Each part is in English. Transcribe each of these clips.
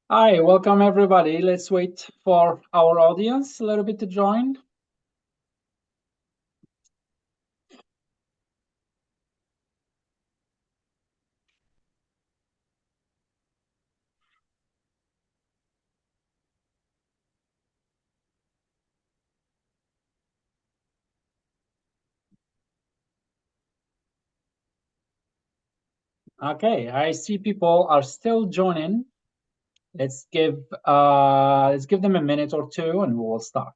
Hi, welcome everybody. Let's wait for our audience a little bit to join. Okay, I see people are still joining. Let's give them a minute or two and we'll start.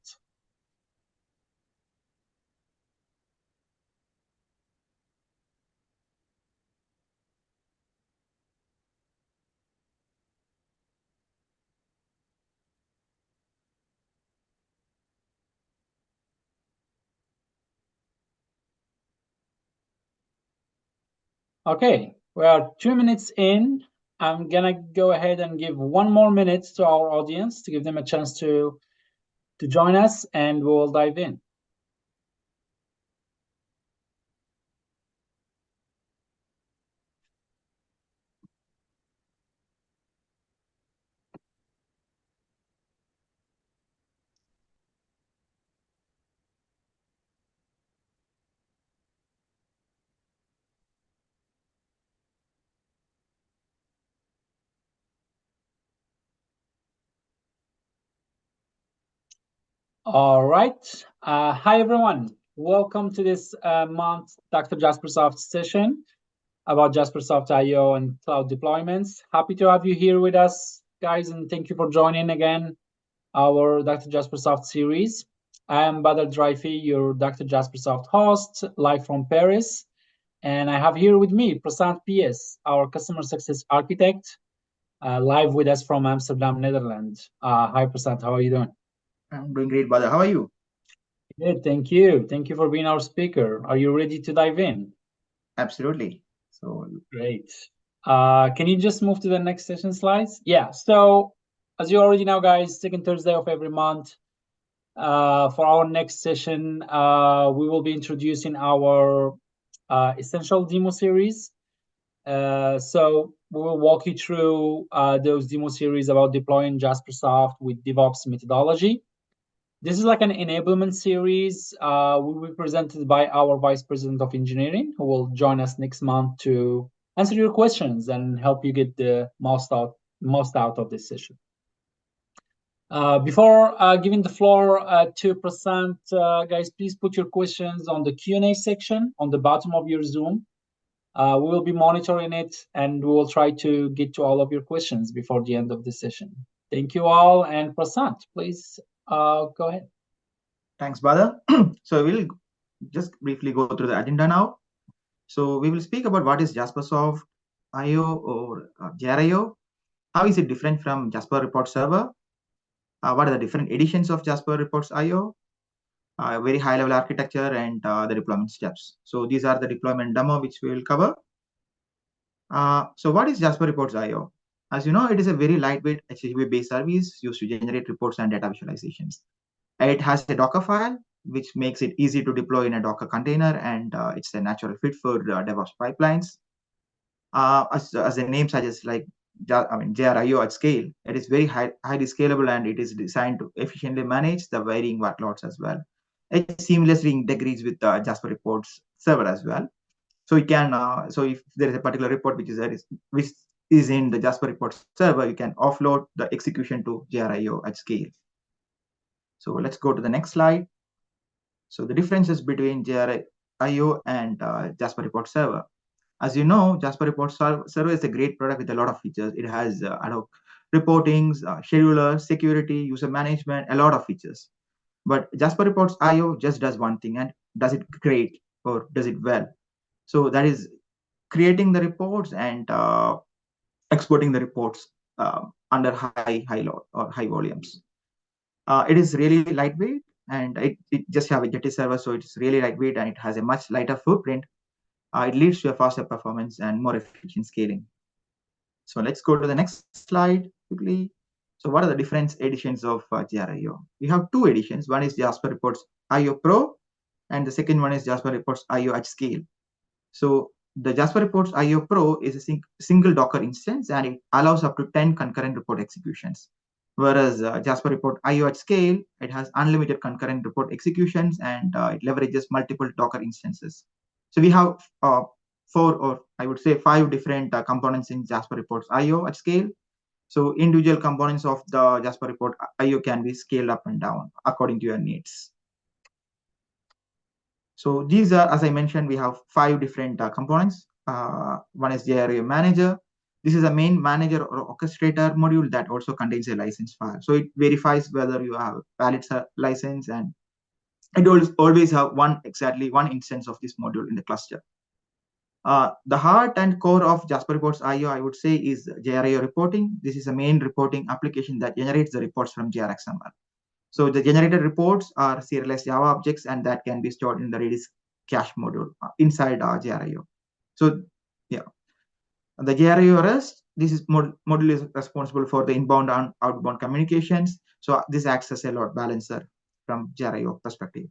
Okay, we are 2 minutes in. I'm gonna go ahead and give 1 more minute to our audience to give them a chance to join us, and we'll dive in. All right. Hi, everyone. Welcome to this month Dr. Jaspersoft session about Jaspersoft IO and cloud deployments. Happy to have you here with us, guys, and thank you for joining again our Dr. Jaspersoft series. I am Badr Draifi, your Dr. Jaspersoft host, live from Paris. And I have here with me Prasant PS, our customer success architect, live with us from Amsterdam, Netherlands. Hi, Prasant, how are you doing? I'm doing great, Badr. How are you? Good, thank you. Thank you for being our speaker. Are you ready to dive in? Absolutely. So great. Can you just move to the next session slides? Yeah, so as you already know, guys, second Thursday of every month, for our next session, we will be introducing our essential demo series. So we will walk you through those demo series about deploying Jaspersoft with DevOps methodology. This is like an enablement series. Will be presented by our Vice President of Engineering, who will join us next month to answer your questions and help you get the most out of this session. Before giving the floor to Prasant, guys, please put your questions on the Q&A section on the bottom of your Zoom. We will be monitoring it, and we will try to get to all of your questions before the end of the session. Thank you all, and Prasant, please go ahead. thanks, Badr. So we'll just briefly go through the agenda now. So we will speak about what is Jaspersoft IO or JRIO. How is it different from JasperReports Server? What are the different editions of JasperReports IO? Very high-level architecture and the deployment steps. So these are the deployment demo which we will cover. So what is JasperReports IO? As you know, it is a very lightweight HTTP-based service used to generate reports and data visualizations. It has a Docker file, which makes it easy to deploy in a Docker container, and it's a natural fit for DevOps pipelines. As the name suggests, like JRIO at scale, it is very highly scalable, and it is designed to efficiently manage the varying workloads as well. It seamlessly integrates with JasperReports Server as well. So you can, so if there is a particular report which is in the JasperReports Server, you can offload the execution to JRIO at scale. So let's go to the next slide. So the differences between JRIO and JasperReports Server. As you know, JasperReports Server is a great product with a lot of features. It has ad hoc reportings, scheduler, security, user management, a lot of features. But JasperReports IO just does one thing, and does it great or does it well. So that is creating the reports and exporting the reports under high load or high volumes. It is really lightweight, and it just have a Jetty server, so it's really lightweight and it has a much lighter footprint. It leads to a faster performance and more efficient scaling. So let's go to the next slide quickly. So what are the different editions of JRIO? We have two editions. One is JasperReports IO Pro, and the second one is JasperReports IO at scale. So the JasperReports IO Pro is a single Docker instance, and it allows up to 10 concurrent report executions. Whereas JasperReport IO at scale, it has unlimited concurrent report executions, and it leverages multiple Docker instances. So we have 4, or I would say 5 different components in JasperReports IO at scale. So individual components of the JasperReport IO can be scaled up and down according to your needs. So these are, as I mentioned, we have 5 different components. One is JRIO Manager. This is a main manager or orchestrator module that also contains a license file. So it verifies whether you have a valid license, and it always have exactly one instance of this module in the cluster. The heart and core of JasperReports IO, I would say, is JRIO reporting. This is a main reporting application that generates the reports from JRXML. So the generated reports are serialized Java objects, and that can be stored in the Redis cache module inside JRIO. So yeah, the JRIO REST, this is module is responsible for the inbound and outbound communications. So this acts as a load balancer from JRIO perspective.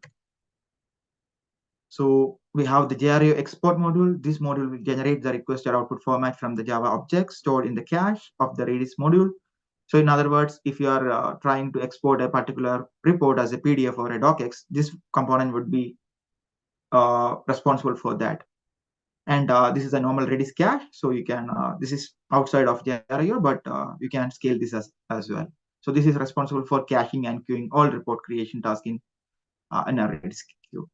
So we have the JRIO export module. This module will generate the requested output format from the Java objects stored in the cache of the Redis module. So in other words, if you are trying to export a particular report as a PDF or a docx, this component would be responsible for that. And this is a normal Redis cache. So you can, this is outside of JRIO, but you can scale this as well. So this is responsible for caching and queuing all report creation tasks in a Redis queue.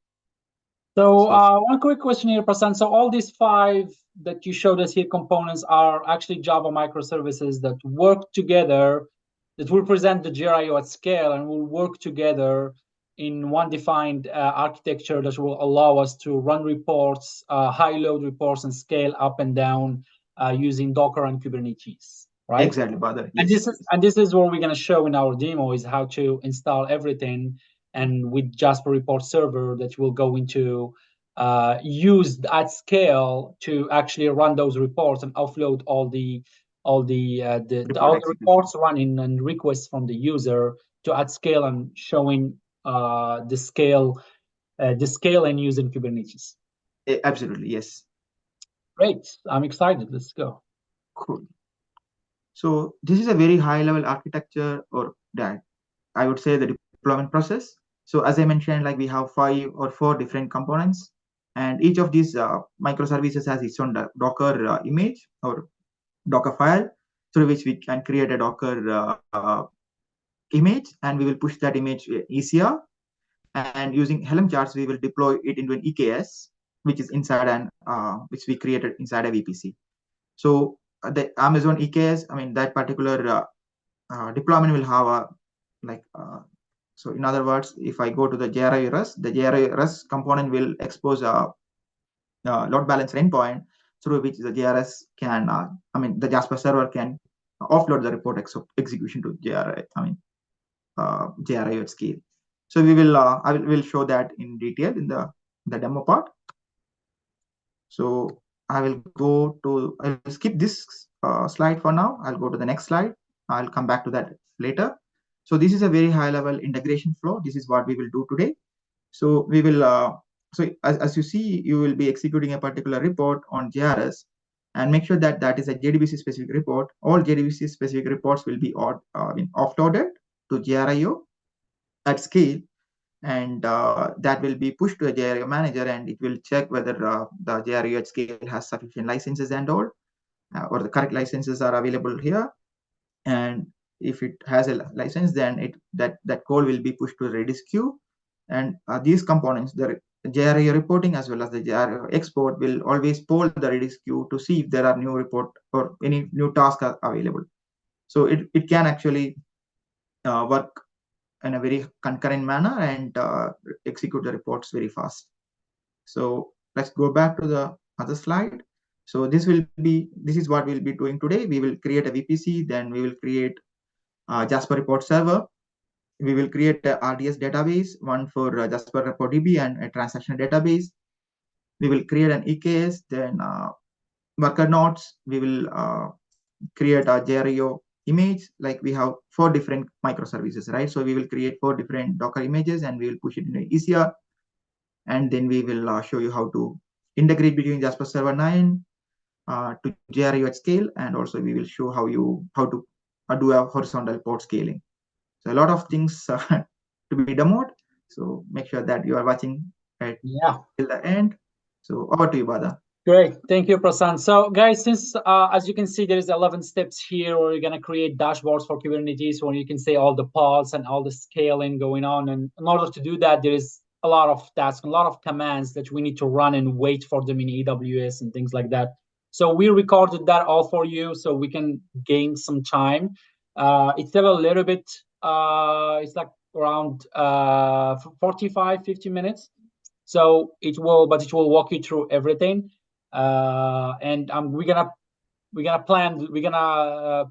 So one quick question here, Prasanth. So all these 5 that you showed us here components are actually Java microservices that work together, that will present the JRIO at scale and will work together in one defined architecture that will allow us to run reports, high load reports, and scale up and down using Docker and Kubernetes, right? Exactly, Badar. Yes. And this is what we're going to show in our demo, is how to install everything. And with JasperReports Server, that will go into used at scale to actually run those reports and offload all the reports running and requests from the user to at scale, and showing the scale and using Kubernetes. Absolutely, yes. Great, I'm excited. Let's go. Cool. So this is a very high level architecture, or that I would say the deployment process. So as I mentioned, like we have 5 or 4 different components, and each of these microservices has its own Docker image or Docker file through which we can create a Docker image, and we will push that image ECR, and using Helm charts we will deploy it into an EKS, which is inside an which we created inside a VPC. So the Amazon EKS, I mean, that particular deployment will have a so in other words, if I go to the JRIO REST, the JRIO REST component will expose a load balancer endpoint through which the JRS can, the Jasper server can offload the report execution to JRIO at scale. So we will, I will show that in detail in the demo part. So I will skip this slide for now. I'll go to the next slide. I'll come back to that later. So this is a very high level integration flow. This is what we will do today. So we will, so as you see, you will be executing a particular report on JRS, and make sure that that is a JDBC specific report. All JDBC specific reports will be offloaded to JRIO at scale, and that will be pushed to a JRIO manager, and it will check whether the JRIO at scale has sufficient licenses and all, or the correct licenses are available here. And if it has a license, then that code will be pushed to the Redis queue. And these components, the JRIO reporting as well as the JRIO export, will always poll the Redis queue to see if there are new report or any new tasks are available. So it can actually work in a very concurrent manner and execute the reports very fast. So let's go back to the other slide. So this is what we'll be doing today. We will create a VPC, then we will create JasperReports Server. We will create a RDS database, one for JasperReport DB and a transactional database. We will create an EKS, then worker nodes. We will create a JRIO image. Like we have 4 different microservices, right? So we will create 4 different Docker images, and we will push it into ECR. And then we will show you how to integrate between Jasper Server 9 to JRIO at scale, and also we will show how to do a horizontal port scaling. So a lot of things to be demoed. So make sure that you are watching right till the end. So over to you, Bada. Great, thank you, Prasan. So guys, since as you can see, there's 11 steps here where you're gonna create dashboards for Kubernetes, where you can see all the pods and all the scaling going on. And in order to do that, there is a lot of tasks, a lot of commands that we need to run and wait for them in AWS and things like that. So we recorded that all for you so we can gain some time. It's still a little bit, it's like around 45, 50 minutes. So it will walk you through everything. And we're gonna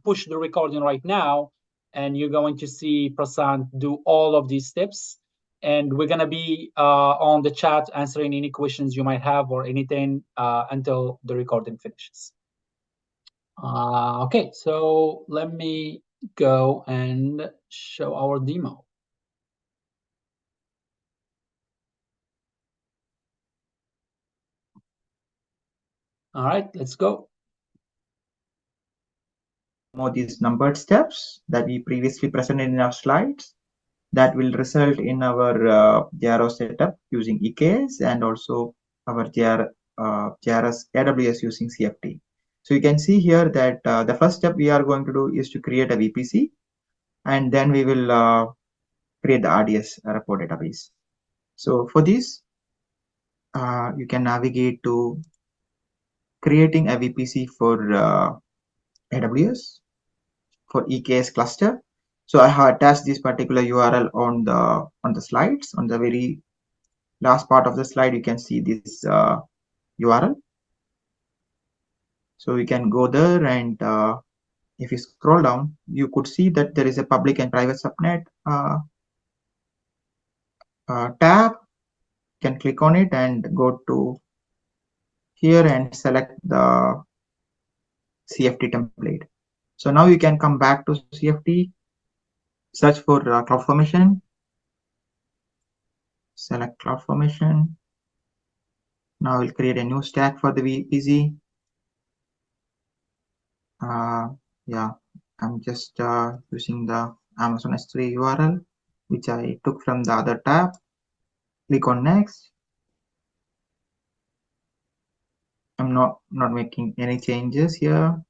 push the recording right now, and you're going to see Prasant do all of these steps, and we're gonna be on the chat answering any questions you might have or anything until the recording finishes. Okay, so let me go and show our demo. All right, let's go. More these numbered steps that we previously presented in our slides that will result in our JRIO setup using EKS and also our JRS AWS using CFT. So you can see here that the first step we are going to do is to create a VPC, and then we will create the RDS report database. So for this, you can navigate to creating a VPC for AWS for EKS cluster. So I have attached this particular URL on the slides. On the very last part of the slide, you can see this URL. So you can go there, and if you scroll down, you could see that there is a public and private subnet tab. You can click on it and go to here and select the CFT template. So now you can come back to CFT, search for CloudFormation, select CloudFormation. Now we'll create a new stack for the VPC. Yeah, I'm just using the Amazon S3 URL, which I took from the other tab. Click on next. I'm not making any changes here,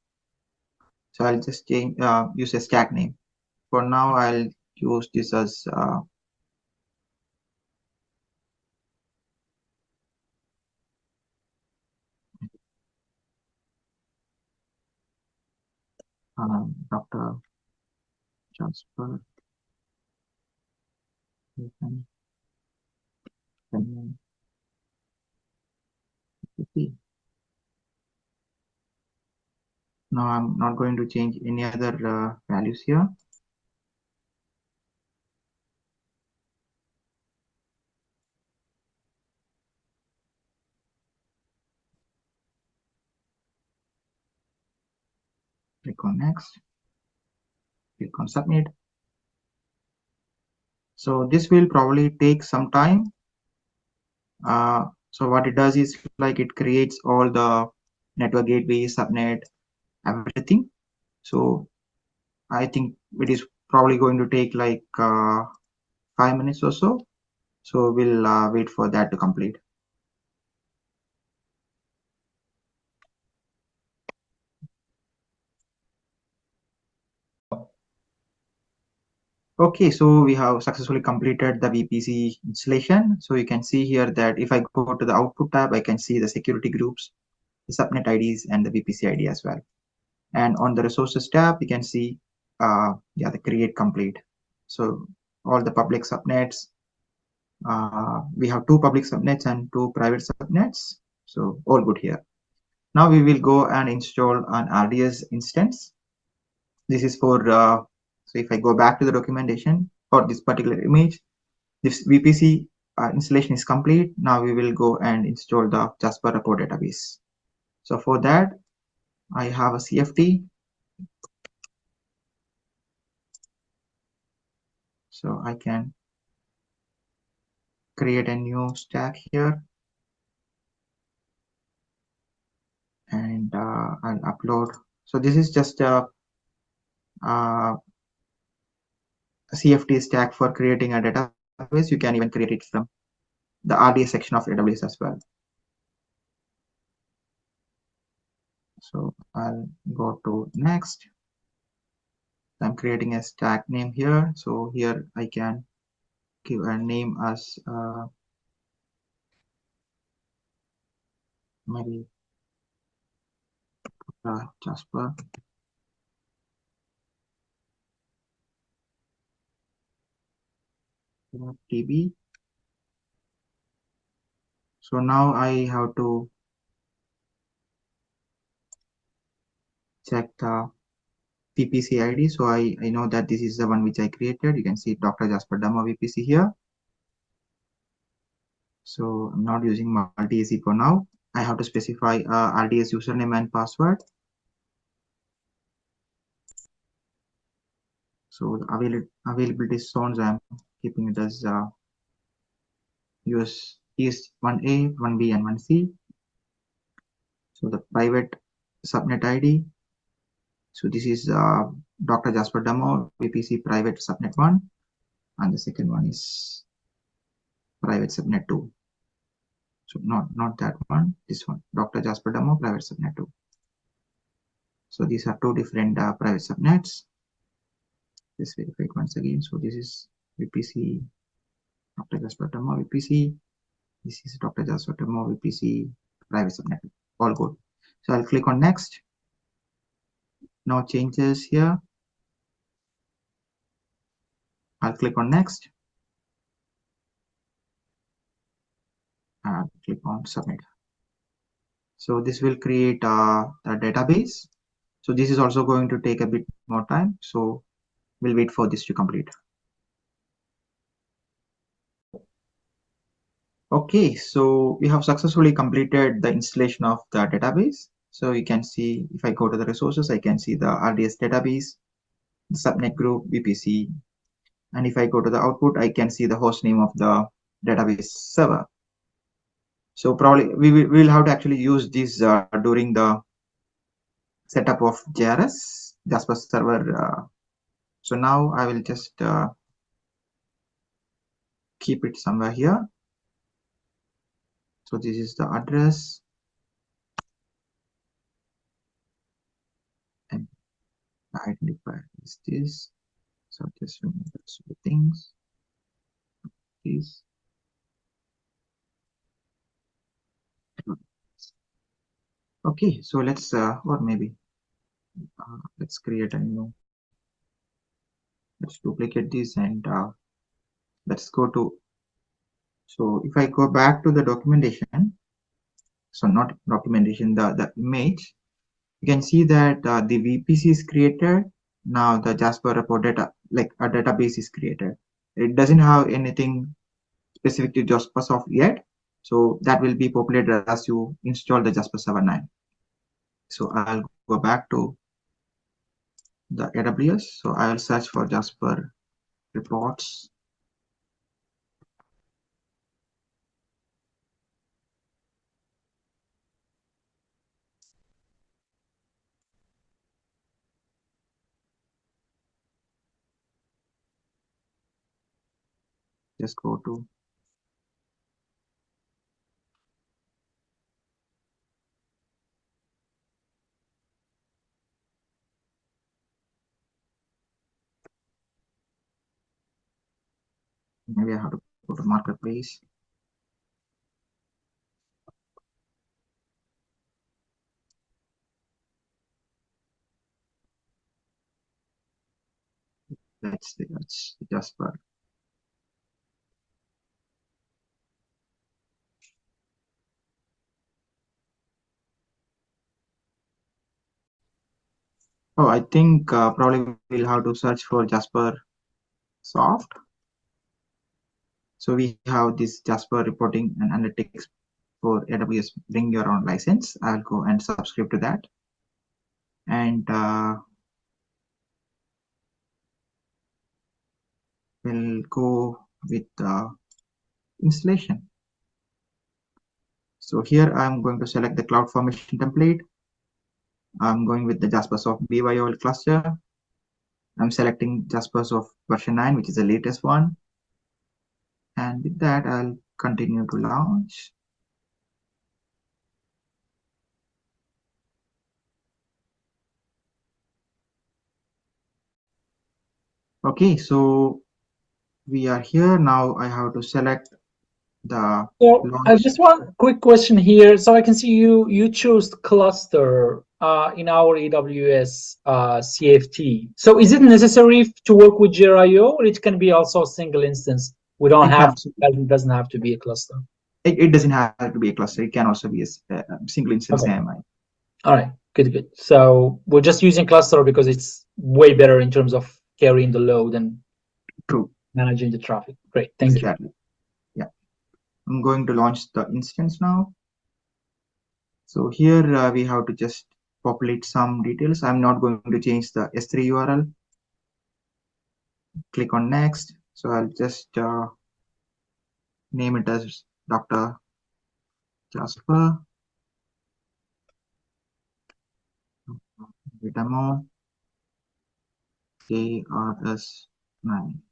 so I'll just change use a stack name. For now, I'll use this as Dr. Jasper. No, I'm not going to change any other values here. Click on next. Click on submit. So this will probably take some time. So what it does is like it creates all the network gateway, subnet, everything. So I think it is probably going to take like 5 minutes or so. So we'll wait for that to complete. Okay, so we have successfully completed the VPC installation. So you can see here that if I go to the output tab, I can see the security groups, the subnet IDs, and the VPC ID as well. And on the resources tab, you can see the create complete. So all the public subnets, we have 2 public subnets and 2 private subnets. So all good here. Now we will go and install an RDS instance. This is for, so if I go back to the documentation for this particular image, this VPC installation is complete. Now we will go and install the Jasper report database. So for that, I have a CFT. So I can create a new stack here. and I'll upload. So this is just a CFT stack for creating a database. You can even create it from the RDS section of AWS as well. So I'll go to next. I'm creating a stack name here. So here I can give a name as maybe Jasper. DB. So now I have to check the VPC ID. So I know that this is the one which I created. You can see Dr. Jasper Demo VPC here. So I'm not using multi-AC for now. I have to specify RDS username and password. So the availability zones, I'm keeping it as US East 1A, 1B, and 1C. So the private subnet ID. So this is Dr. Jasper Demo VPC private subnet 1, and the second one is private subnet 2. So not that one, this one, Dr. Jasper Demo private subnet 2. So these are two different private subnets. Just verify it once again. So this is VPC Dr. Jasper Demo VPC. This is Dr. Jasper Demo VPC private subnet. All good. So I'll click on next. No changes here. I'll click on next. I'll click on submit. So this will create a database. So this is also going to take a bit more time. So we'll wait for this to complete. Okay, so we have successfully completed the installation of the database. So you can see, if I go to the resources, I can see the RDS database, the subnet group, VPC. And if I go to the output, I can see the host name of the database server. So probably we will have to actually use this during the setup of JRS, Jasper server. So now I will just keep it somewhere here. So this is the address. And the identifier is this. So just remove the things. Please. Okay, so let's or maybe let's create a new. Let's duplicate this and let's go to. So if I go back to the documentation, so not documentation, the image, you can see that the VPC is created. Now the Jasper report data, like a database is created. It doesn't have anything specific to Jaspersoft yet. So that will be populated as you install the Jasper Server 9. So I'll go back to the AWS. So I'll search for Jasper reports. Just go to maybe I have to go to marketplace. Let's see, that's Jasper. Oh, I think probably we'll have to search for Jaspersoft. So we have this Jasper reporting and analytics for AWS Bring Your Own license. I'll go and subscribe to that. And we'll go with installation. So here I'm going to select the CloudFormation template. I'm going with the Jaspersoft BYOL cluster. I'm selecting Jaspersoft version 9, which is the latest one. And with that, I'll continue to launch. Okay, so we are here now. I have to select the So I launch. just one quick question here. So I can see you chose cluster in our AWS CFT. So is it necessary to work with JRIO, or it can be also a single instance? We don't have to, it doesn't have to be a cluster. It doesn't have to be a cluster. It can also be a single instance AMI. All right, good. So we're just using cluster because it's way better in terms of carrying the load and managing the traffic. Great, thank you. Yeah, I'm going to launch the instance now. So here we have to just populate some details. I'm not going to change the S3 URL. Click on next. So I'll just name it as Dr. Jasper demo JRS 9.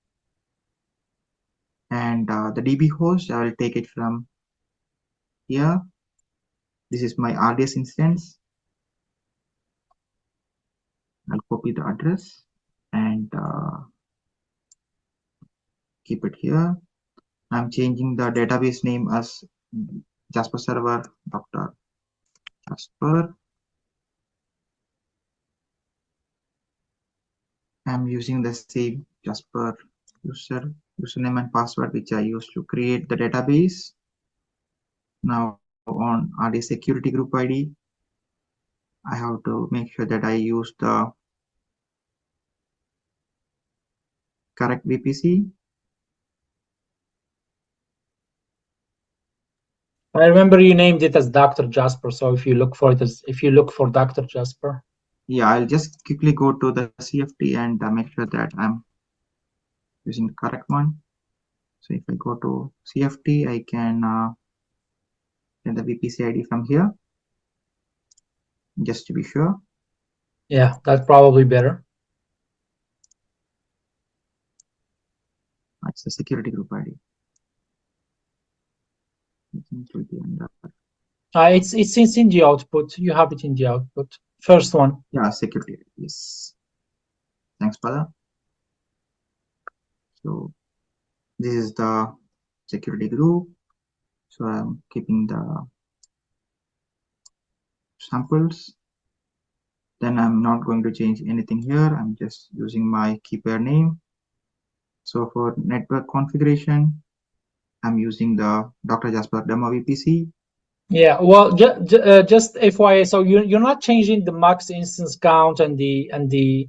And the DB host, I will take it from here. This is my RDS instance. I'll copy the address and keep it here. I'm changing the database name as Jasper Server Dr. Jasper. I'm using the same Jasper username and password which I used to create the database. Now on RDS security group ID, I have to make sure that I use the correct VPC. I remember you named it as Dr. Jasper. So if you look for Dr. Jasper. Yeah, I'll just quickly go to the CFT and make sure that I'm using the correct one. So if I go to CFT, I can get the VPC ID from here, just to be sure. Yeah, that's probably better. It's the security group ID. It's in the output. You have it in the output. First one. Yeah, security. Yes. Thanks, Pada. So this is the security group. So I'm keeping the samples. Then I'm not going to change anything here. I'm just using my key pair name. So for network configuration, I'm using the Dr. Jasper demo VPC. Yeah, well, just FYI, so you're not changing the max instance count and the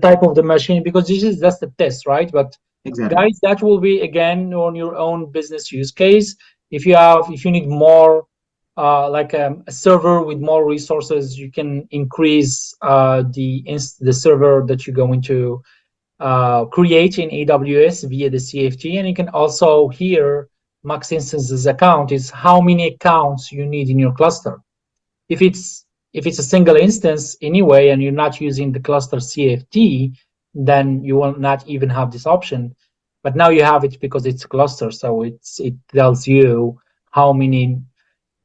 type of the machine, because this is just a test, right? But exactly, guys, that will be again on your own business use case. If you need more, like a server with more resources, you can increase the server that you're going to create in AWS via the CFT, and you can also here max instances account is how many accounts you need in your cluster. If it's a single instance anyway, and you're not using the cluster CFT, then you will not even have this option. But now you have it because it's a cluster, so it tells you how many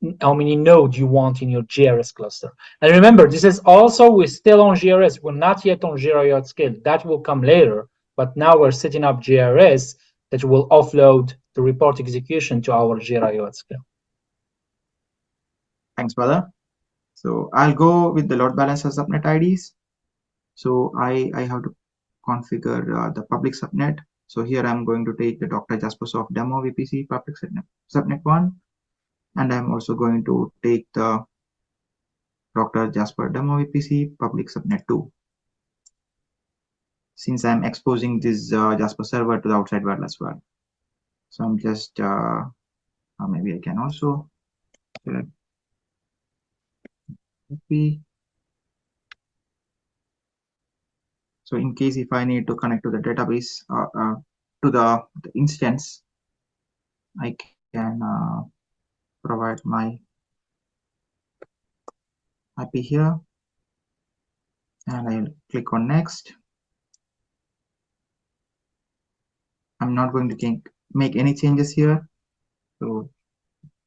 nodes you want in your JRS cluster. And remember, this is also, we're still on JRS. We're not yet on JRIO at scale. That will come later. But now we're setting up JRS that will offload the report execution to our JRIO at scale. Thanks, brother. So I'll go with the load balancer subnet IDs. So I have to configure the public subnet. So here I'm going to take the Dr. Jaspersoft demo VPC public subnet 1. And I'm also going to take the Dr. Jasper demo VPC public subnet 2. Since I'm exposing this Jasper server to the outside world as well. So I'm just, maybe I can also select copy. So in case if I need to connect to the database, to the instance, I can provide my IP here. and I'll click on next. I'm not going to make any changes here. So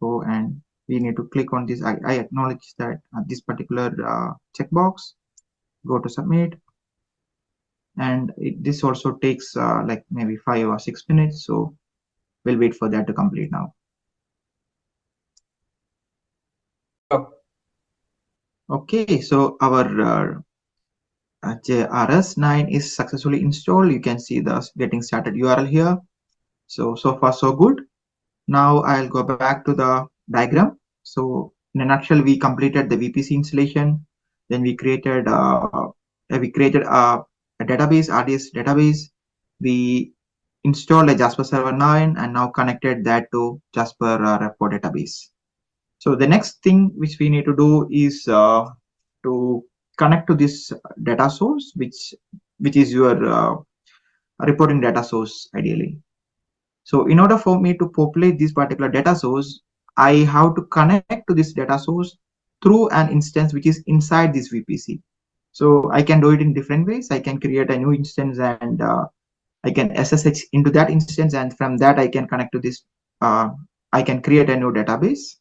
go and we need to click on this. I acknowledge that this particular checkbox. Go to submit, and this also takes like maybe 5 or 6 minutes. So we'll wait for that to complete now. Okay, so our JRS 9 is successfully installed. You can see the getting started URL here. So far so good. Now I'll go back to the diagram. So in a nutshell, we completed the VPC installation. Then we created a database, RDS database. We installed a Jasper Server 9 and now connected that to Jasper Report database. So the next thing which we need to do is to connect to this data source, which is your reporting data source ideally. So in order for me to populate this particular data source, I have to connect to this data source through an instance which is inside this VPC. So I can do it in different ways. I can create a new instance and I can SSH into that instance, and from that I can connect to this. I can create a new database,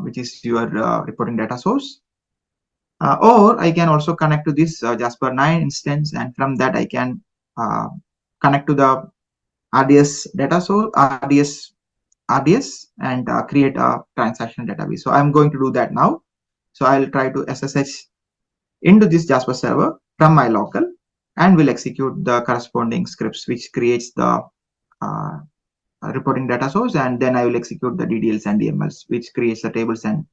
which is your reporting data source. Or I can also connect to this Jasper 9 instance, and from that I can connect to the RDS data source, RDS, and create a transaction database. So I'm going to do that now. So I'll try to SSH into this Jasper server from my local, and will execute the corresponding scripts which creates the reporting data source, and then I will execute the DDLs and DMLs which creates the tables and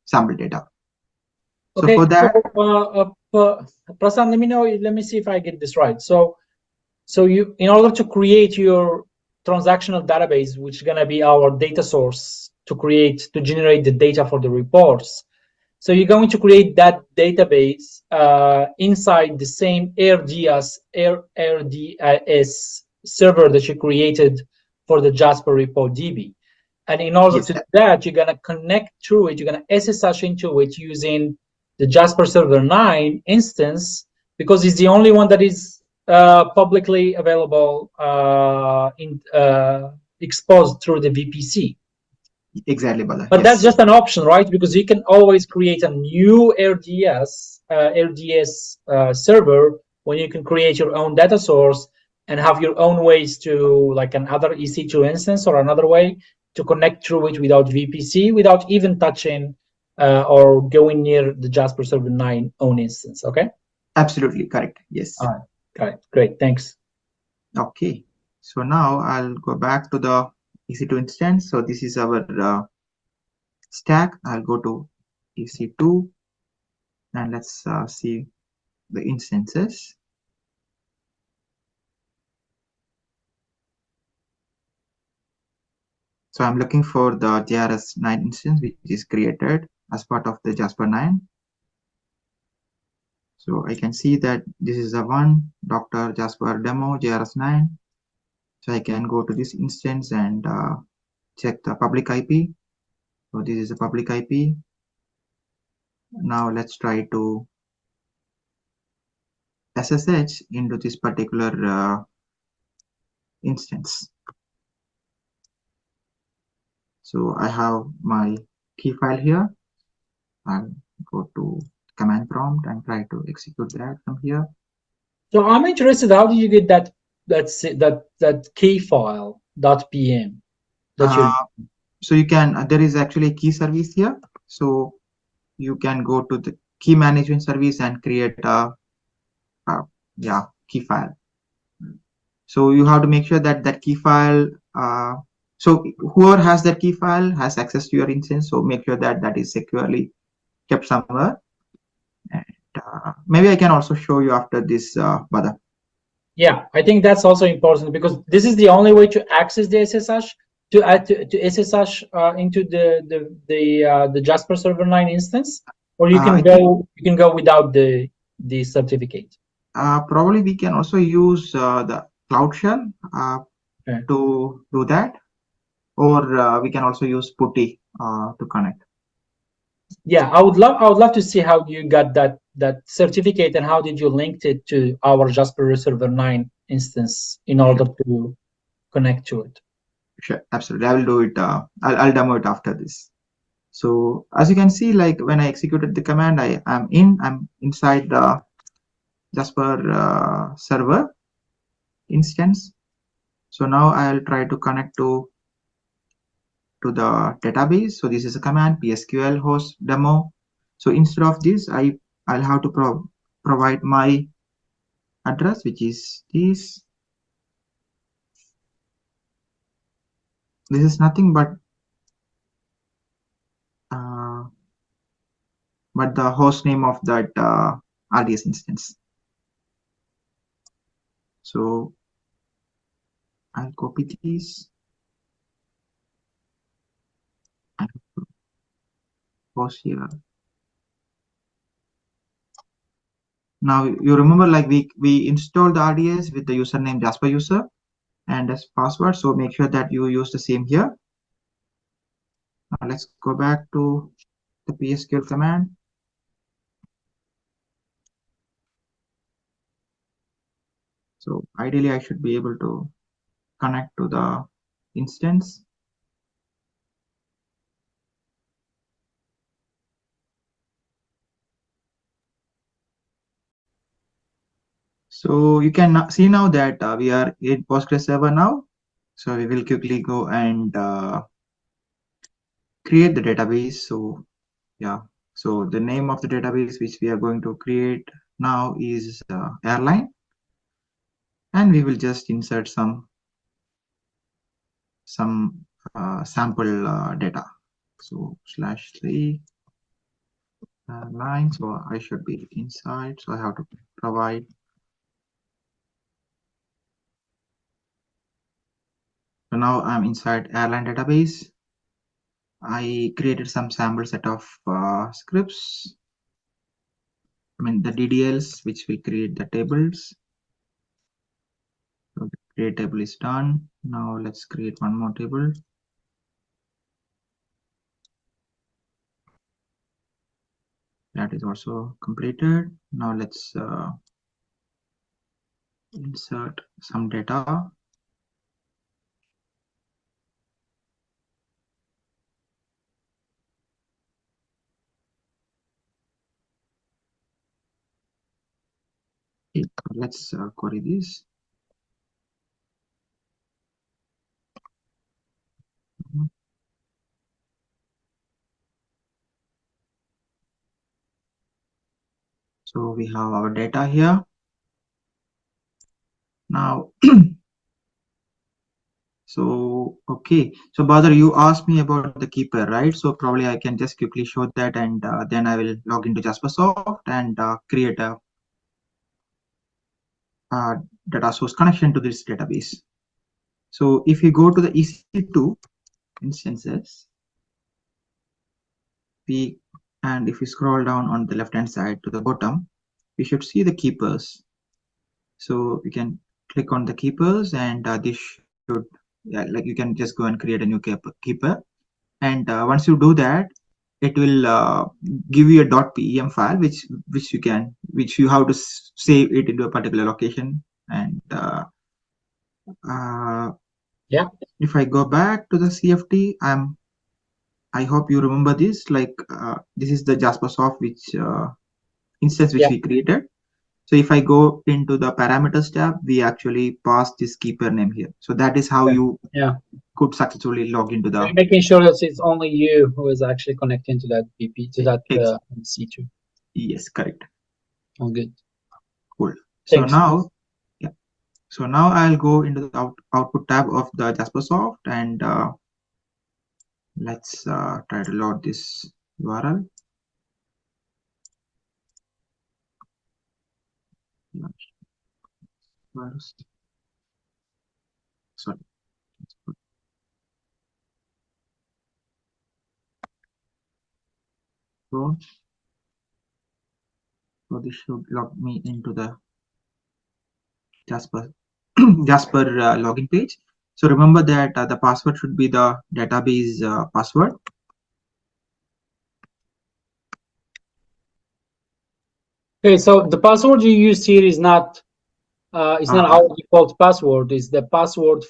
sample data. Okay, so for that, Prasan, let me see if I get this right. So you, in order to create your transactional database, which is going to be our data source to generate the data for the reports. So you're going to create that database inside the same RDS server that you created for the Jasper Report DB. And in order to do that, you're going to connect through it. You're going to SSH into it using the Jasper Server 9 instance, because it's the only one that is publicly available, exposed through the VPC. Exactly, Bala. But that's just an option, right? Because you can always create a new RDS server when you can create your own data source and have your own ways to, like another EC2 instance or another way to connect through it without VPC, without even touching or going near the Jasper Server 9 own instance. Okay? Absolutely correct. Yes. All right. Got it. Great. Thanks. Okay. So now I'll go back to the EC2 instance. So this is our stack. I'll go to EC2 and let's see the instances. So I'm looking for the JRS 9 instance, which is created as part of the Jasper 9. So I can see that this is the one, Dr. Jasper demo JRS 9. So I can go to this instance and check the public IP. So this is a public IP. Now let's try to SSH into this particular instance. So I have my key file here. I'll go to command prompt and try to execute that from here. So I'm interested, how did you get that key file .pm? So you can, there is actually a key service here. So you can go to the key management service and create a key file. So you have to make sure that that key file, so whoever has that key file has access to your instance. So make sure that that is securely kept somewhere. And maybe I can also show you after this, Bada. Yeah, I think that's also important, because this is the only way to access the SSH, to add to SSH into the Jasper Server 9 instance, or you can go without the certificate. Probably we can also use the Cloud Shell to do that, or we can also use PuTTY to connect. Yeah, I would love to see how you got that certificate and how did you link it to our JasperReports Server 9 instance in order to connect to it. Sure, absolutely. I will do it. I'll demo it after this. So as you can see, like when I executed the command, I'm inside the Jasper server instance. So now I'll try to connect to the database. So this is a command psql host demo. So instead of this, I'll have to provide my address, which is this. This is nothing but the host name of that RDS instance. So I'll copy this and post here. Now you remember, like we installed the RDS with the username Jasper user and as password. So make sure that you use the same here. Now let's go back to the psql command. So ideally I should be able to connect to the instance. So you can see now that we are in Postgres server now. So we will quickly go and create the database. So yeah, so the name of the database which we are going to create now is airline, and we will just insert some sample data. So /3 airline. So I should be inside. So I have to provide. So now I'm inside airline database. I created some sample set of scripts. I mean the DDLs which will create the tables. So the create table is done. Now let's create one more table. That is also completed. Now let's insert some data. Let's query this. So we have our data here. Now, so okay. So Badr, you asked me about the keeper, right? So probably I can just quickly show that, and then I will log into Jaspersoft and create a data source connection to this database. So if you go to the EC2 instances, and if you scroll down on the left hand side to the bottom, we should see the keepers. So you can click on the keepers, and this should, yeah, like you can just go and create a new keeper. And once you do that, it will give you a .pem file, which you have to save it into a particular location. And yeah, if I go back to the CFT, I hope you remember this. Like this is the Jaspersoft instance which we created. So if I go into the parameters tab, we actually pass this keeper name here. So that is how you could successfully log into the. Making sure that it's only you who is actually connecting to that BP to that C2. Yes, correct. Oh, good. Cool. Thanks. So now, yeah. So now I'll go into the output tab of the Jaspersoft, and let's try to load this URL. First. Sorry. So this should log me into the Jasper login page. So remember that the password should be the database password. Okay, so the password you used here is not our default password. Is the password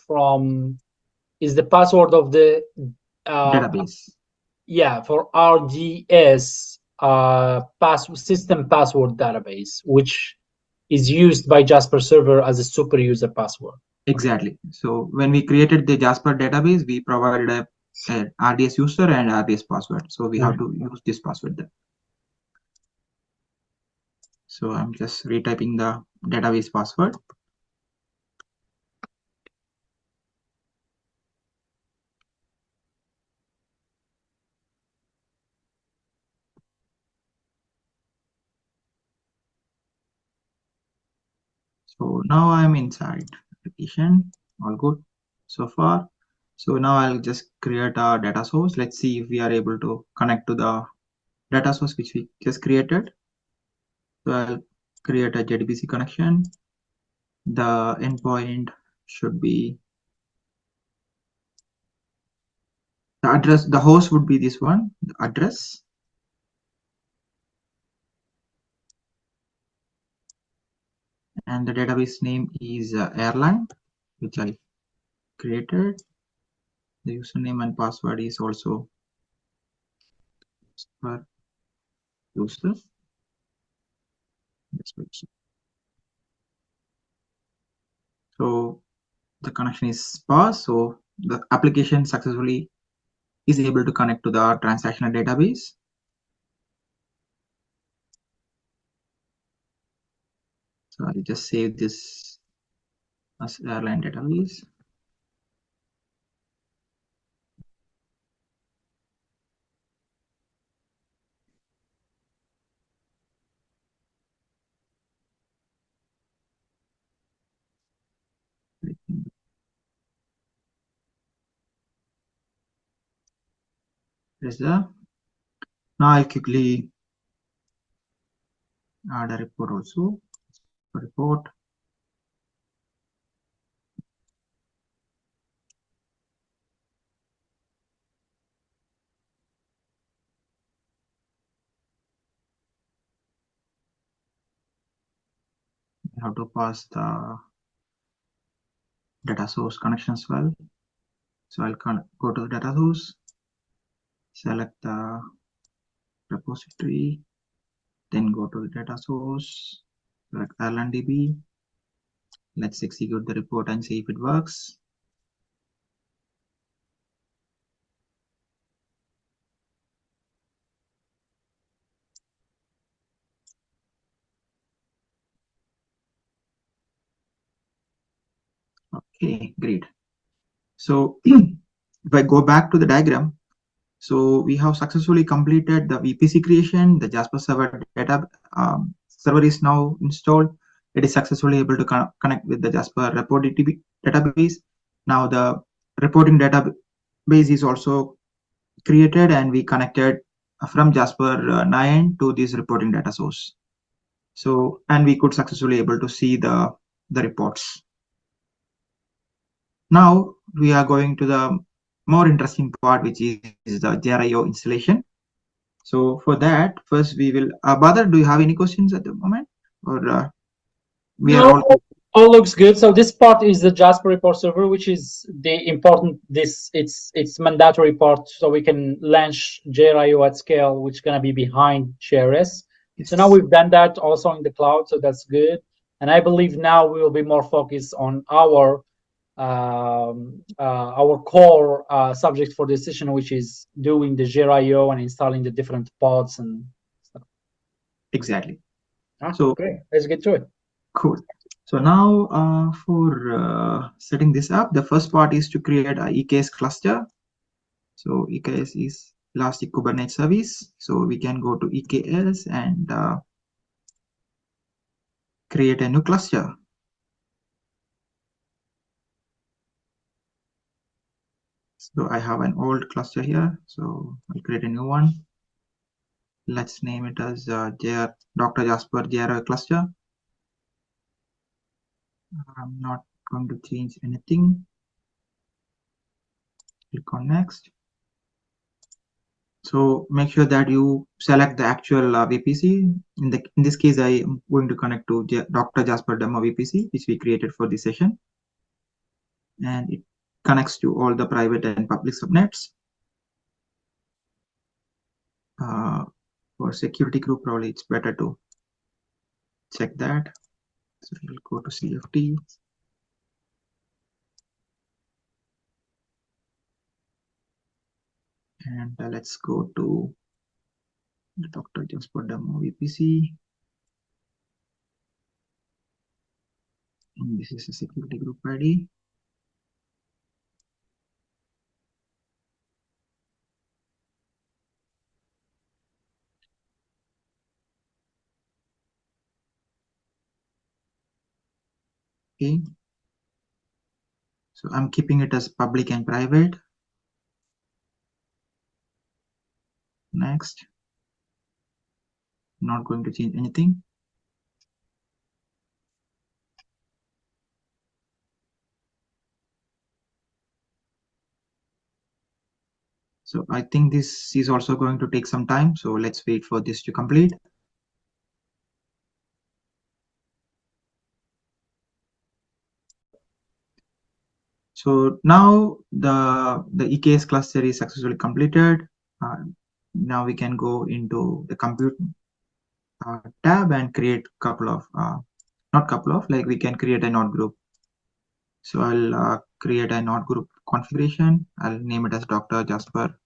of the database. Yeah, for RDS system password database, which is used by Jasper Server as a super user password. Exactly. So when we created the Jasper database, we provided a RDS user and RDS password. So we have to use this password there. So I'm just retyping the database password. So now I'm inside application, all good so far. So now I'll just create a data source. Let's see if we are able to connect to the data source which we just created. So I'll create a JDBC connection. The endpoint should be the address. The host would be this one, the address. And the database name is airline, which I created. The username and password is also for user. So the connection is paused. So the application successfully is able to connect to the transactional database. So I'll just save this as airline database. There's the. Now I'll quickly add a report also. Report. We have to pass the data source connection as well. So I'll go to the data source, select the repository, then go to the data source, select LNDB. Let's execute the report and see if it works. Okay, great. So if I go back to the diagram, so we have successfully completed the VPC creation. The Jasper server data server is now installed. It is successfully able to connect with the Jasper reporting database. Now the reporting database is also created, and we connected from Jasper 9 to this reporting data source. So, and we could successfully able to see the reports. Now we are going to the more interesting part, which is the JRIO installation. So for that, first we will. Badar, do you have any questions at the moment, or we are all looks good. So this part is the JasperReports Server, which is the important. It's mandatory part, so we can launch JRIO at scale, which is gonna be behind JRS. Yes. So now we've done that also in the cloud, so that's good. And I believe now we will be more focused on our core subject for this session, which is doing the JRIO and installing the different pods and stuff. Exactly. So great. Let's get to it. Cool. So now for setting this up, the first part is to create a EKS cluster. So EKS is Elastic Kubernetes Service. So we can go to EKS and create a new cluster. So I have an old cluster here. So I'll create a new one. Let's name it as Dr. Jasper JRIO cluster. I'm not going to change anything. Click on next. So make sure that you select the actual VPC. In this case, I am going to connect to Dr. Jasper demo VPC, which we created for this session, and it connects to all the private and public subnets. For security group, probably it's better to check that. So we'll go to CFT. And let's go to the Dr. Jasper demo VPC. And this is a security group ID. Okay. So I'm keeping it as public and private. Next. Not going to change anything. So I think this is also going to take some time. So let's wait for this to complete. So now the EKS cluster is successfully completed. Now we can go into the compute tab and create we can create a node group. So I'll create a node group configuration. I'll name it as Dr. Jasper,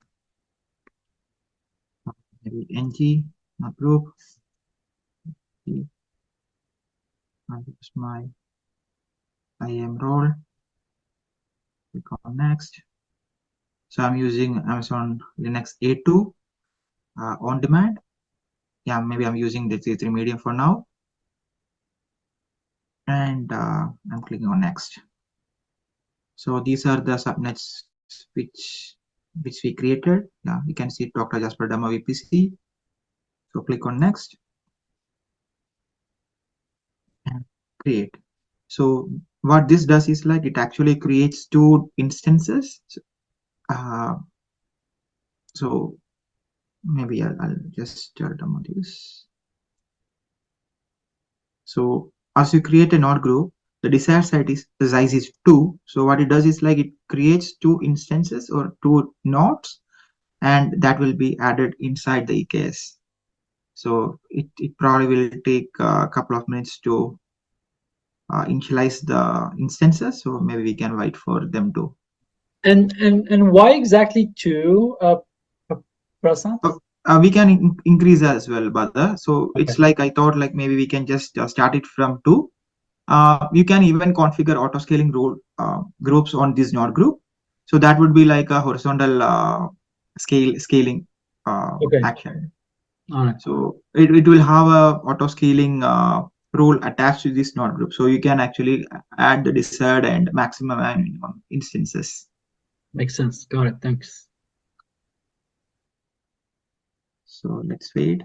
maybe ng node group. I'll use my IAM role. Click on next. So I'm using Amazon Linux A2 on demand. Yeah, maybe I'm using the C3 medium for now. And I'm clicking on next. So these are the subnets which we created. Yeah, you can see Dr. Jasper demo VPC. So click on next and create. So what this does is like it actually creates two instances. So maybe I'll just demo this. So as you create a node group, the desired size is 2. So what it does is like it creates two instances or two nodes, and that will be added inside the EKS. So it probably will take a couple of minutes to initialize the instances. So maybe we can wait for them to. And why exactly 2%? We can increase as well, Badha. So okay. It's like I thought like maybe we can just start it from 2. You can even configure autoscaling role groups on this node group. So that would be like a horizontal scaling action. All right. So it will have a autoscaling rule attached to this node group. So you can actually add the desired and maximum and minimum instances. Makes sense. Got it. Thanks. So let's wait.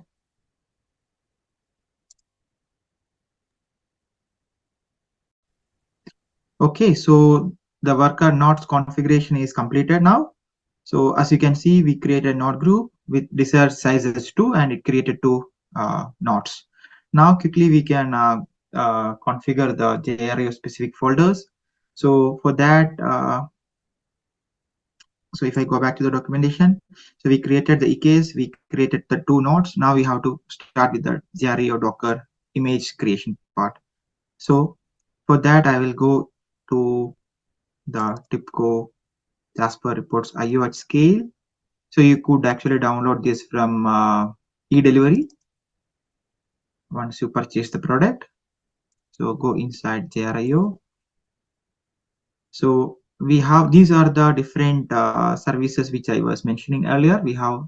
Okay, so the worker nodes configuration is completed now. So as you can see, we created a node group with desired sizes 2, and it created 2 nodes. Now quickly we can configure the JRIO specific folders. So for that, so if I go back to the documentation, so we created the EKS, we created the 2 nodes. Now we have to start with the JRIO Docker image creation part. So for that, I will go to the TIBCO JasperReports IO at scale. So you could actually download this from eDelivery once you purchase the product. So go inside JRIO. So we have, these are the different services which I was mentioning earlier. We have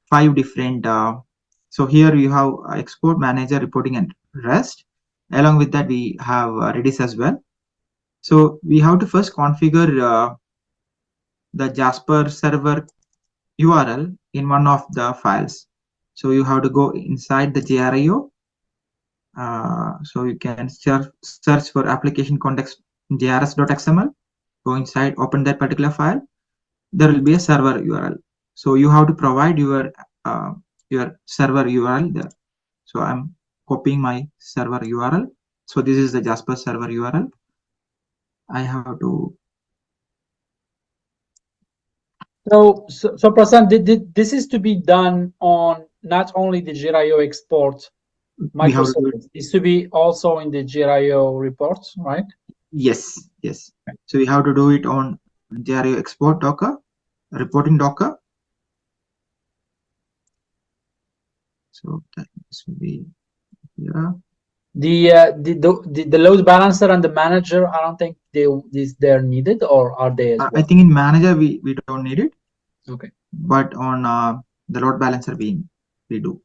5 different. So here you have export, manager, reporting, and REST. Along with that, we have Redis as well. So we have to first configure the Jasper server URL in one of the files. So you have to go inside the JRIO. So you can search for application context jrs.xml. Go inside, open that particular file. There will be a server URL. So you have to provide your server URL there. So I'm copying my server URL. So this is the Jasper server URL. I have to. So Prasanth, this is to be done on not only the JRIO export microservice, it's to be also in the JRIO reports, right? Yes, yes. So we have to do it on JRIO export Docker, reporting Docker. So that this will be here. The load balancer and the manager, I don't think they're needed, or are they as well? I think in manager we don't need it. Okay. But on the load balancer we do.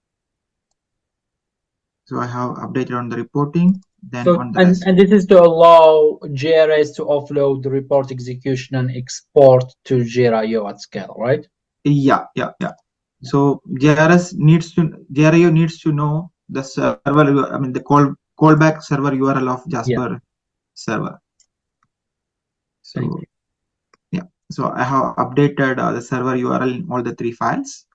So I have updated on the reporting. Then so, on the rest. And this is to allow JRS to offload the report execution and export to JRIO at scale, right? Yeah. So JRIO needs to know the server, I mean the callback server URL of Jasper server. So yeah, so I have updated the server URL in all the 3 files.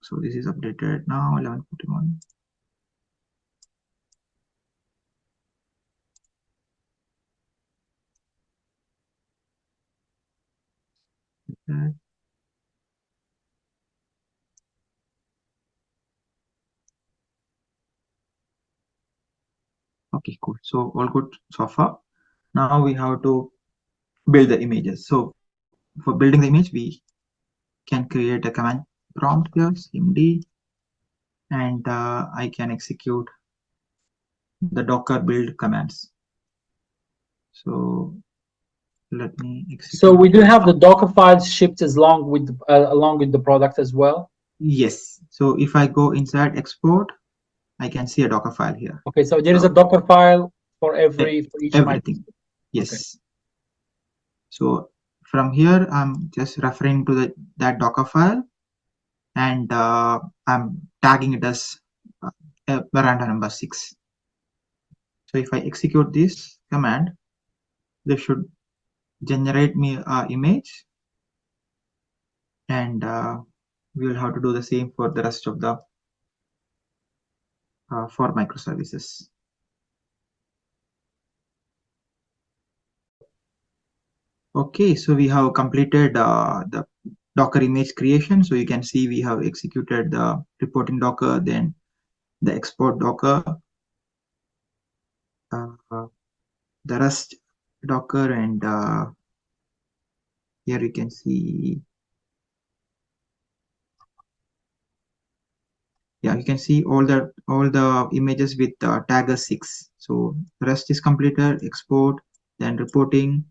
So this is updated now, 11:41. Okay. Okay, cool. So all good so far. Now we have to build the images. So for building the image, we can create a command prompt here, cmd, and I can execute the Docker build commands. So let me execute. So we do have the Docker files shipped along with the product as well. Yes. So if I go inside export, I can see a Docker file here. Okay, so there is a Docker file for each everything. Yes. Okay. So from here, I'm just referring to that Docker file, and I'm tagging it as veranda number 6. So if I execute this command, this should generate me an image, and we will have to do the same for the rest of the for microservices. Okay, so we have completed the Docker image creation. So you can see we have executed the reporting Docker, then the export Docker, the rest Docker, and here you can see, yeah, you can see all the images with tagger 6. So the rest is completed, export, then reporting,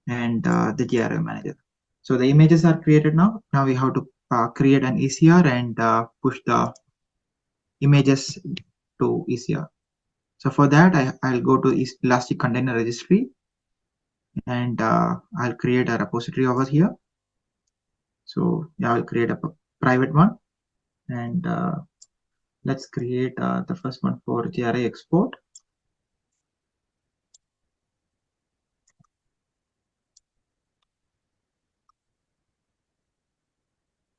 and the JRIO manager. So the images are created now. Now we have to create an ECR and push the images to ECR. So for that, I'll go to Elastic Container Registry, and I'll create a repository over here. So yeah, I'll create a private one, and let's create the first one for JRIO export.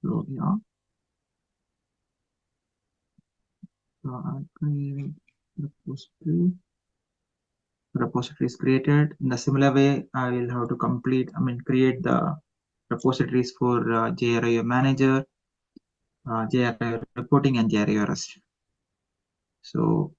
So yeah, so I'll create repository. Repository is created. In a similar way, I will have to create the repositories for JRIO manager, JRIO reporting, and JRIO rest. So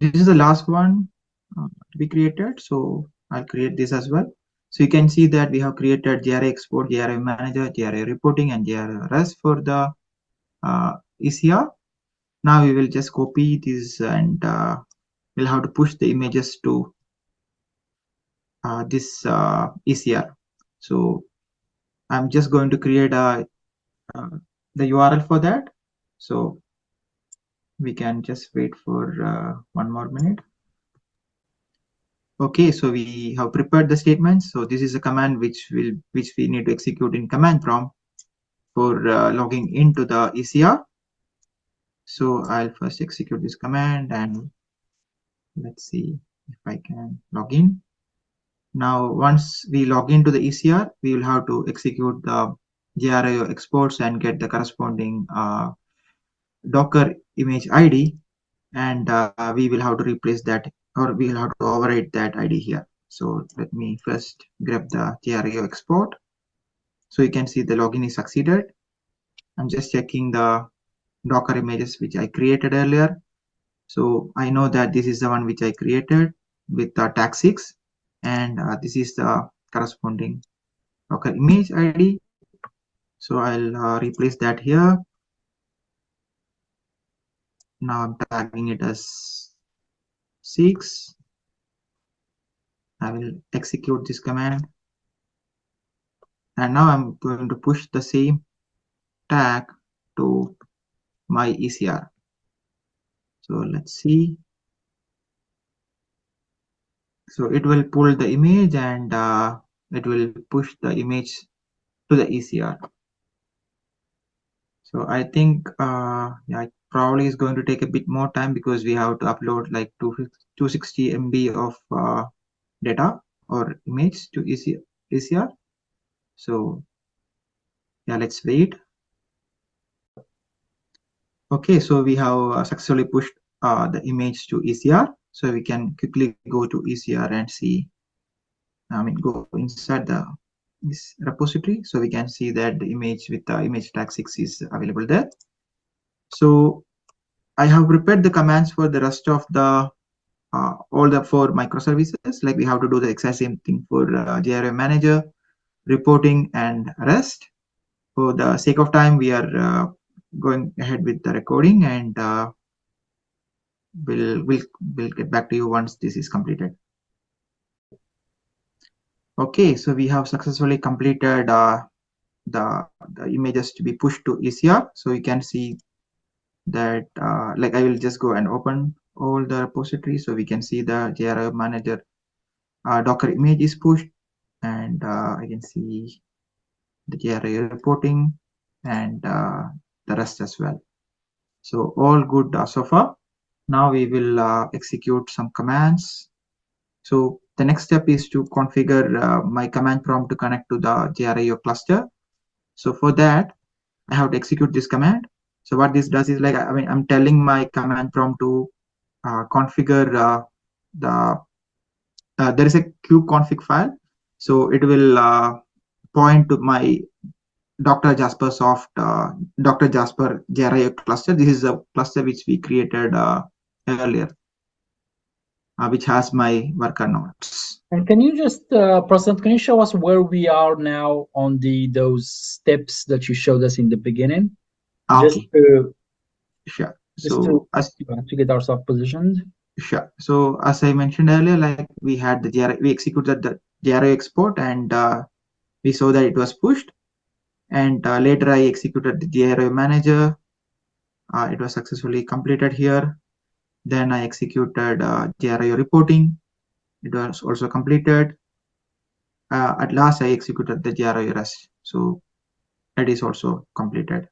this is the last one to be created. So I'll create this as well. So you can see that we have created JRIO export, JRIO manager, JRIO reporting, and JRIO rest for the ECR. Now we will just copy this, and we'll have to push the images to this ECR. So I'm just going to create the URL for that. So we can just wait for 1 more minute. Okay, so we have prepared the statements. So this is a command which we need to execute in command prompt for logging into the ECR. So I'll first execute this command, and let's see if I can log in. Now, once we log into the ECR, we will have to execute the JRIO exports and get the corresponding Docker image ID, and we will have to replace that, or we will have to overwrite that ID here. So let me first grab the JRIO export. So you can see the login is succeeded. I'm just checking the Docker images which I created earlier. So I know that this is the one which I created with the tag 6, and this is the corresponding Docker image ID. So I'll replace that here. Now I'm tagging it as 6. I will execute this command, and now I'm going to push the same tag to my ECR. So let's see. So it will pull the image, and it will push the image to the ECR. So I think yeah, it probably is going to take a bit more time because we have to upload like 260 MB of data or image to ECR. So yeah, let's wait. Okay, so we have successfully pushed the image to ECR. So we can quickly go to ECR and see, go inside this repository. So we can see that the image with the image tag 6 is available there. So I have prepared the commands for the rest of the all the 4 microservices. Like we have to do the exact same thing for JRIO manager, reporting, and REST. For the sake of time, we are going ahead with the recording, and we'll get back to you once this is completed. Okay, so we have successfully completed the images to be pushed to ECR. So you can see that like I will just go and open all the repositories, so we can see the JRIO manager Docker image is pushed, and I can see the JRIO reporting and the rest as well. So all good so far. Now we will execute some commands. So the next step is to configure my command prompt to connect to the JRIO cluster. So for that, I have to execute this command. So what this does is, like, I'm telling my command prompt to configure there is a kubeconfig file. So it will point to my Dr. Jaspersoft, Dr. Jasper JRIO cluster. This is a cluster which we created earlier, which has my worker nodes. And can you just, President, can you show us where we are now on those steps that you showed us in the beginning? Okay. Sure. So to get ourselves positioned. Sure. So as I mentioned earlier, like we had we executed the JRIO export, and we saw that it was pushed. And later I executed the JRIO manager. It was successfully completed here. Then I executed JRIO reporting. It was also completed. At last, I executed the JRIO REST. So that is also completed.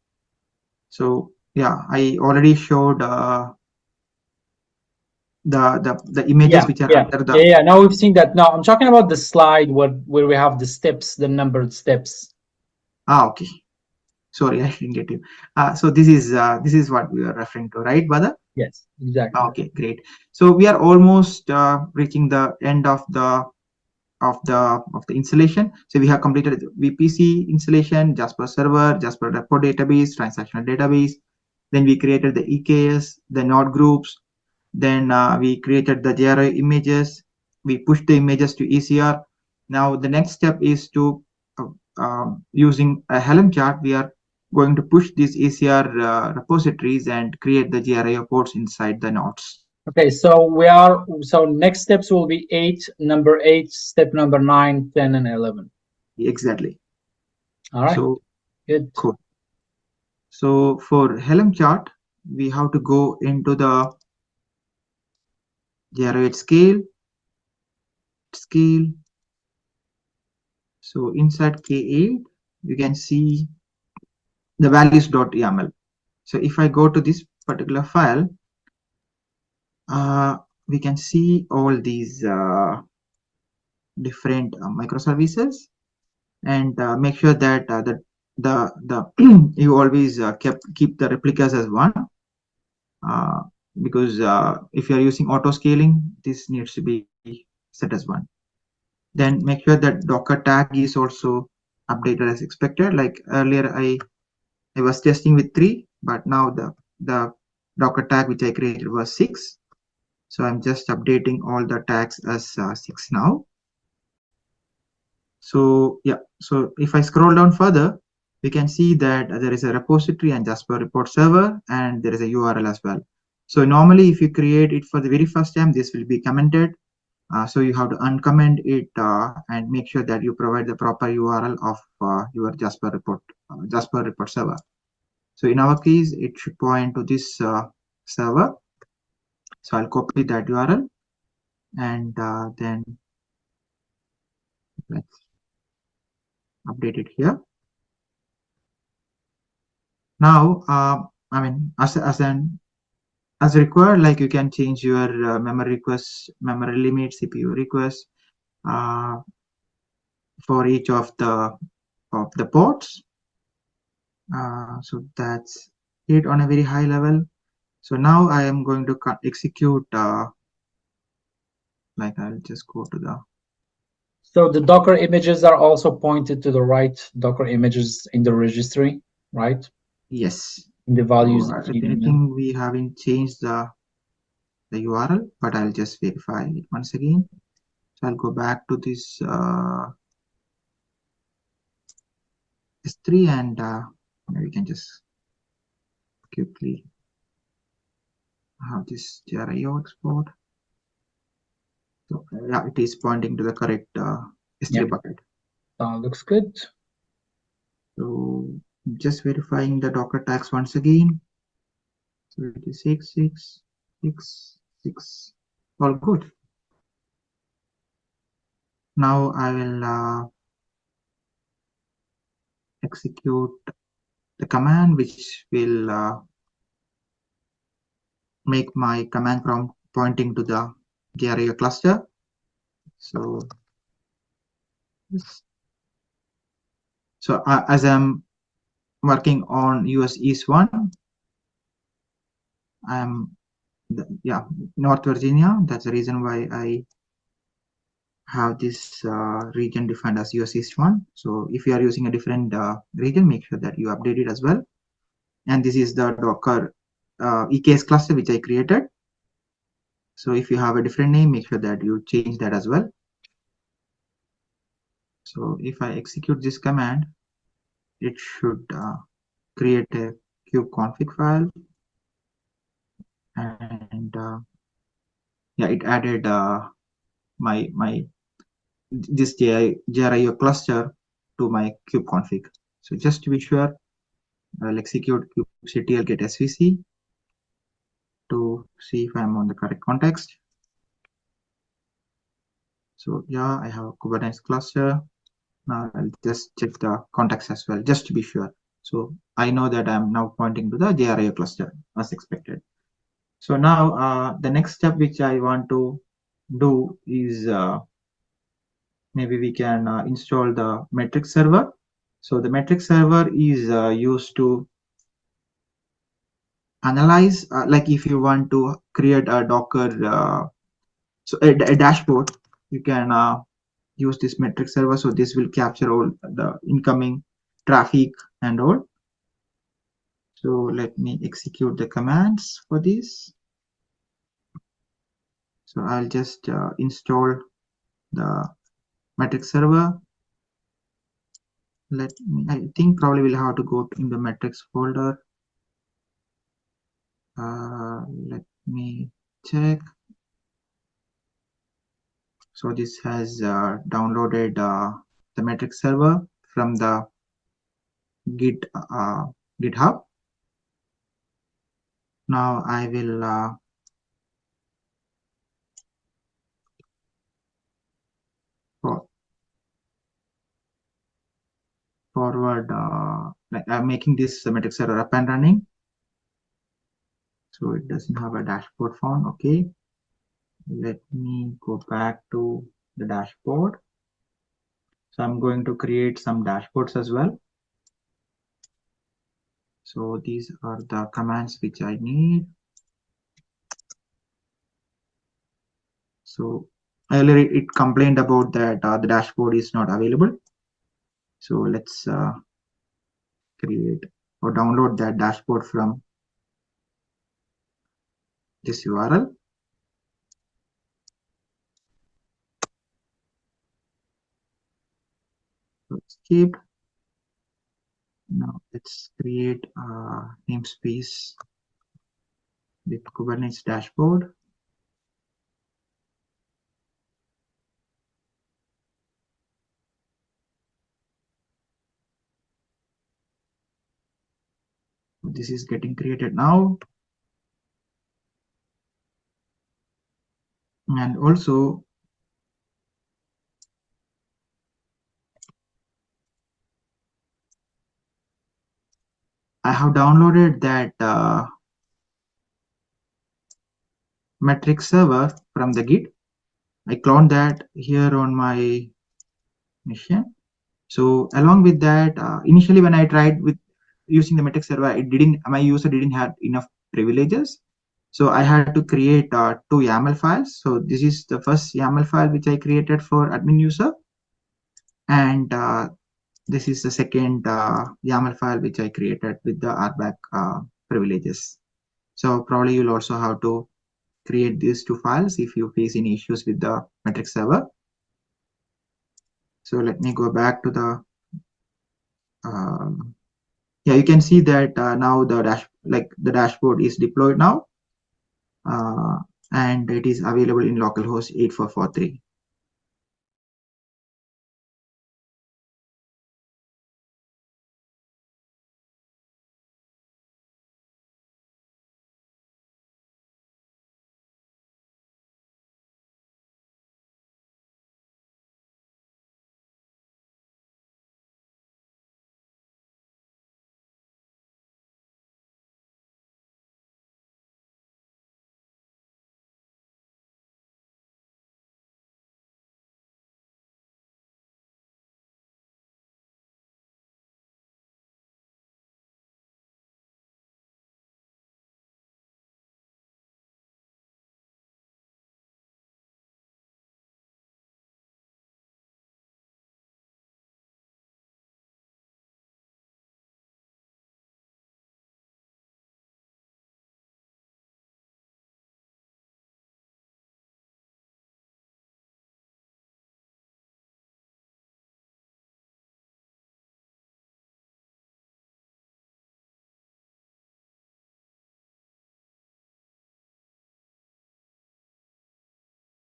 So yeah, I already showed the images which are under the. Yeah. Now we've seen that. Now I'm talking about the slide where we have the steps, the numbered steps. Okay. Sorry, I didn't get you. So this is what we are referring to, right, Badar? Yes, exactly. Okay, great. So we are almost reaching the end of the installation. So we have completed VPC installation, Jasper Server, Jasper Report database, transactional database. Then we created the EKS, the node groups. Then we created the JRIO images. We pushed the images to ECR. Now the next step is to using a Helm chart, we are going to push these ECR repositories and create the JRIO ports inside the nodes. Okay, so next steps will be number 8, step number 9, 10, and 11. Exactly. All right. So good. Cool. So for Helm chart, we have to go into the JRIO scale. So inside K8, you can see the values.yaml. So if I go to this particular file, we can see all these different microservices, and make sure that you always keep the replicas as one, because if you are using auto scaling, this needs to be set as one. Then make sure that Docker tag is also updated as expected. Like earlier, I was testing with 3, but now the Docker tag which I created was 6. So I'm just updating all the tags as 6 now. So yeah, so if I scroll down further, we can see that there is a repository and JasperReports Server, and there is a URL as well. So normally, if you create it for the very first time, this will be commented. So you have to uncomment it and make sure that you provide the proper URL of your JasperReport server. So in our case, it should point to this server. So I'll copy that URL, and then let's update it here. Now, I mean, as required, like you can change your memory requests, memory limit, CPU requests for each of the ports. So that's it on a very high level. So now I am going to execute. Like I'll just go to the. So the Docker images are also pointed to the right Docker images in the registry, right? Yes. In the values. So I think we haven't changed the URL, but I'll just verify it once again. So I'll go back to this S3, and we can just quickly have this JRIO export. So yeah, it is pointing to the correct S3 bucket. Looks good. So just verifying the Docker tags once again. So it is 66666. All good. Now I will execute the command, which will make my command prompt pointing to the JRIO cluster. So as I'm working on US East 1, I'm North Virginia. That's the reason why I have this region defined as US East 1. So if you are using a different region, make sure that you update it as well. And this is the Docker EKS cluster which I created. So if you have a different name, make sure that you change that as well. So if I execute this command, it should create a kubeconfig file, and yeah, it added this JRIO cluster to my kubeconfig. So just to be sure, I'll execute kubectl get svc to see if I'm on the correct context. So yeah, I have a Kubernetes cluster. Now I'll just check the context as well, just to be sure. So I know that I'm now pointing to the JRIO cluster as expected. So now the next step which I want to do is maybe we can install the metrics server. So the metrics server is used to analyze, like if you want to create a Docker, so a dashboard, you can use this metrics server. So this will capture all the incoming traffic and all. So let me execute the commands for this. So I'll just install the metrics server. I think probably we'll have to go in the metrics folder. Let me check. So this has downloaded the metrics server from the GitHub. Now I will forward, like I'm making this metrics server up and running. So it doesn't have a dashboard found. Okay. Let me go back to the dashboard. So I'm going to create some dashboards as well. So these are the commands which I need. So earlier it complained about that the dashboard is not available. So let's create or download that dashboard from this URL. So escape. Now let's create a namespace with Kubernetes dashboard. This is getting created now. And also I have downloaded that metrics server from the Git. I cloned that here on my machine. So along with that, initially when I tried with using the metrics server, my user didn't have enough privileges. So I had to create 2 YAML files. So this is the first YAML file which I created for admin user. And this is the second YAML file which I created with the RBAC privileges. So probably you'll also have to create these 2 files if you face any issues with the metrics server. So let me go back to the yeah, you can see that now the dashboard is deployed now, and it is available in localhost 8443.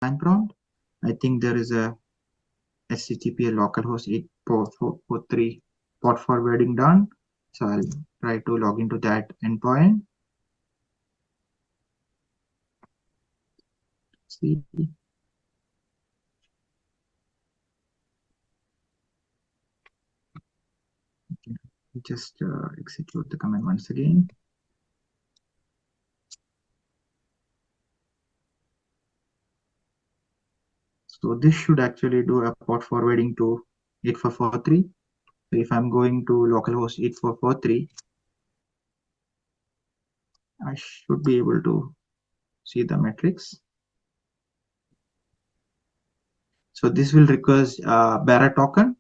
Command prompt. I think there is a HTTP localhost 8443 port forwarding done. So I'll try to log into that endpoint. See. Okay. Just execute the command once again. So this should actually do a port forwarding to 8443. So if I'm going to localhost 8443, I should be able to see the metrics. So this will request bearer token.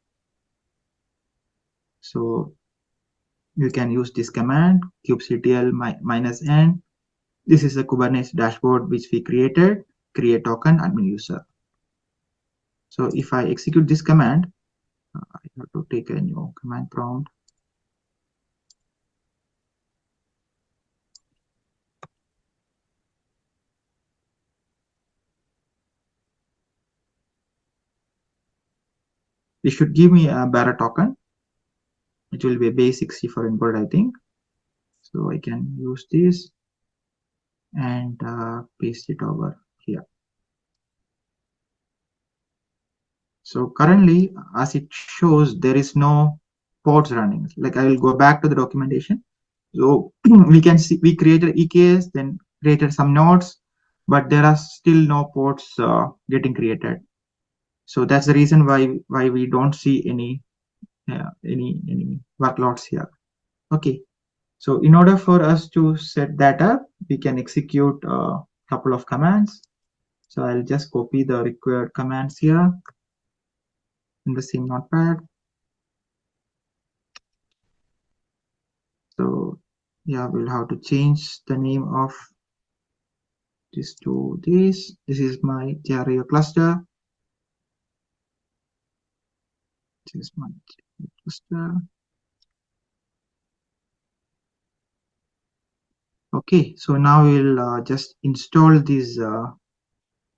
So you can use this command kubectl -n. This is the Kubernetes dashboard which we created, create token admin user. So if I execute this command, I have to take a new command prompt. This should give me a bearer token. It will be a base 64 encoded, I think. So I can use this and paste it over here. So currently, as it shows, there is no pods running. Like I will go back to the documentation. So we can see we created EKS, then created some nodes, but there are still no pods getting created. So that's the reason why we don't see any workloads here. Okay. So in order for us to set that up, we can execute a couple of commands. So I'll just copy the required commands here in the same notepad. So yeah, we'll have to change the name of this to this. This is my JRIO cluster. This is my JRIO cluster. Okay, so now we'll just install this. So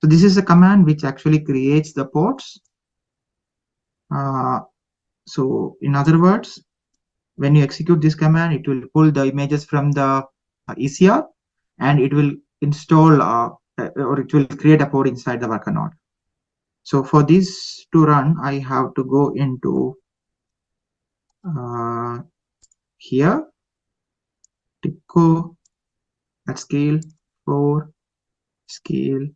this is a command which actually creates the ports. So in other words, when you execute this command, it will pull the images from the ECR, and it will install or it will create a port inside the worker node. So for this to run, I have to go into here, TIPCO at scale 4 scale.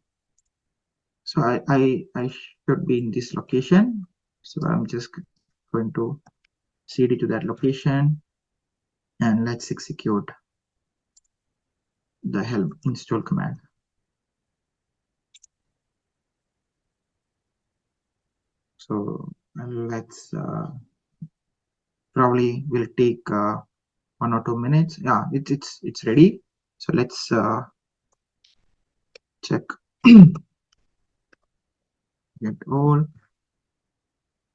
So I should be in this location. So I'm just going to cd to that location, and let's execute the helm install command. So let's probably will take 1 or 2 minutes. Yeah, it's ready. So let's check get all.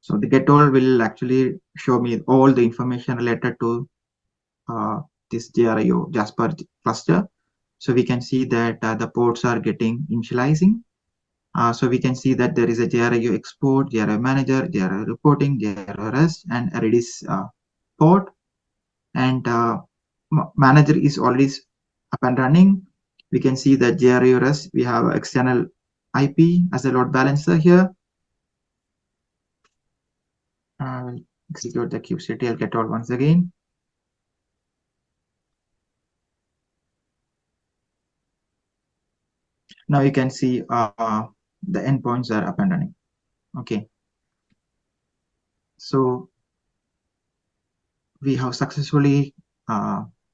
So the get all will actually show me all the information related to this JRIO Jasper cluster. So we can see that the ports are getting initializing. So we can see that there is a JRIO export, JRIO manager, JRIO reporting, JRIO rest, and a Redis port. And manager is already up and running. We can see that JRIO rest, we have external IP as a load balancer here. I'll execute the kubectl get all once again. Now you can see the endpoints are up and running. Okay. So we have successfully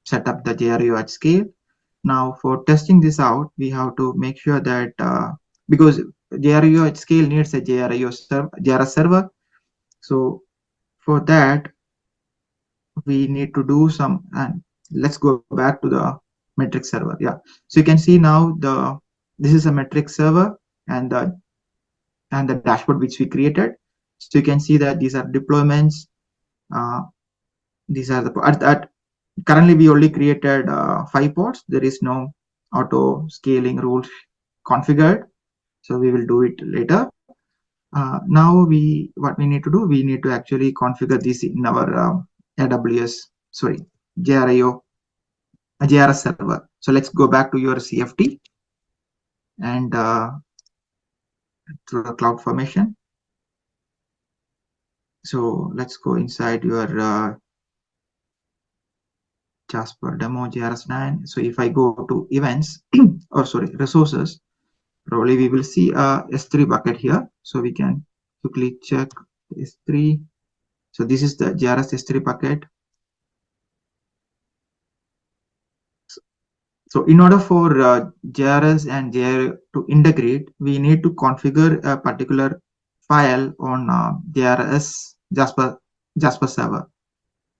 set up the JRIO at scale. Now for testing this out, we have to make sure that because JRIO at scale needs a JRIO server. So for that, we need to do some, and let's go back to the metrics server. Yeah. So you can see now this is a metrics server and the dashboard which we created. So you can see that these are deployments. These are the currently we only created 5 pods. There is no auto scaling rules configured, so we will do it later. Now what we need to do, we need to actually configure this in our JRIO JRS server. So let's go back to your CFT and to the cloud formation. So let's go inside your Jasper demo JRS9. So if I go to events or sorry, resources, probably we will see a S3 bucket here. So we can quickly check S3. So this is the JRS S3 bucket. So in order for JRS and JRIO to integrate, we need to configure a particular file on JRS Jasper server.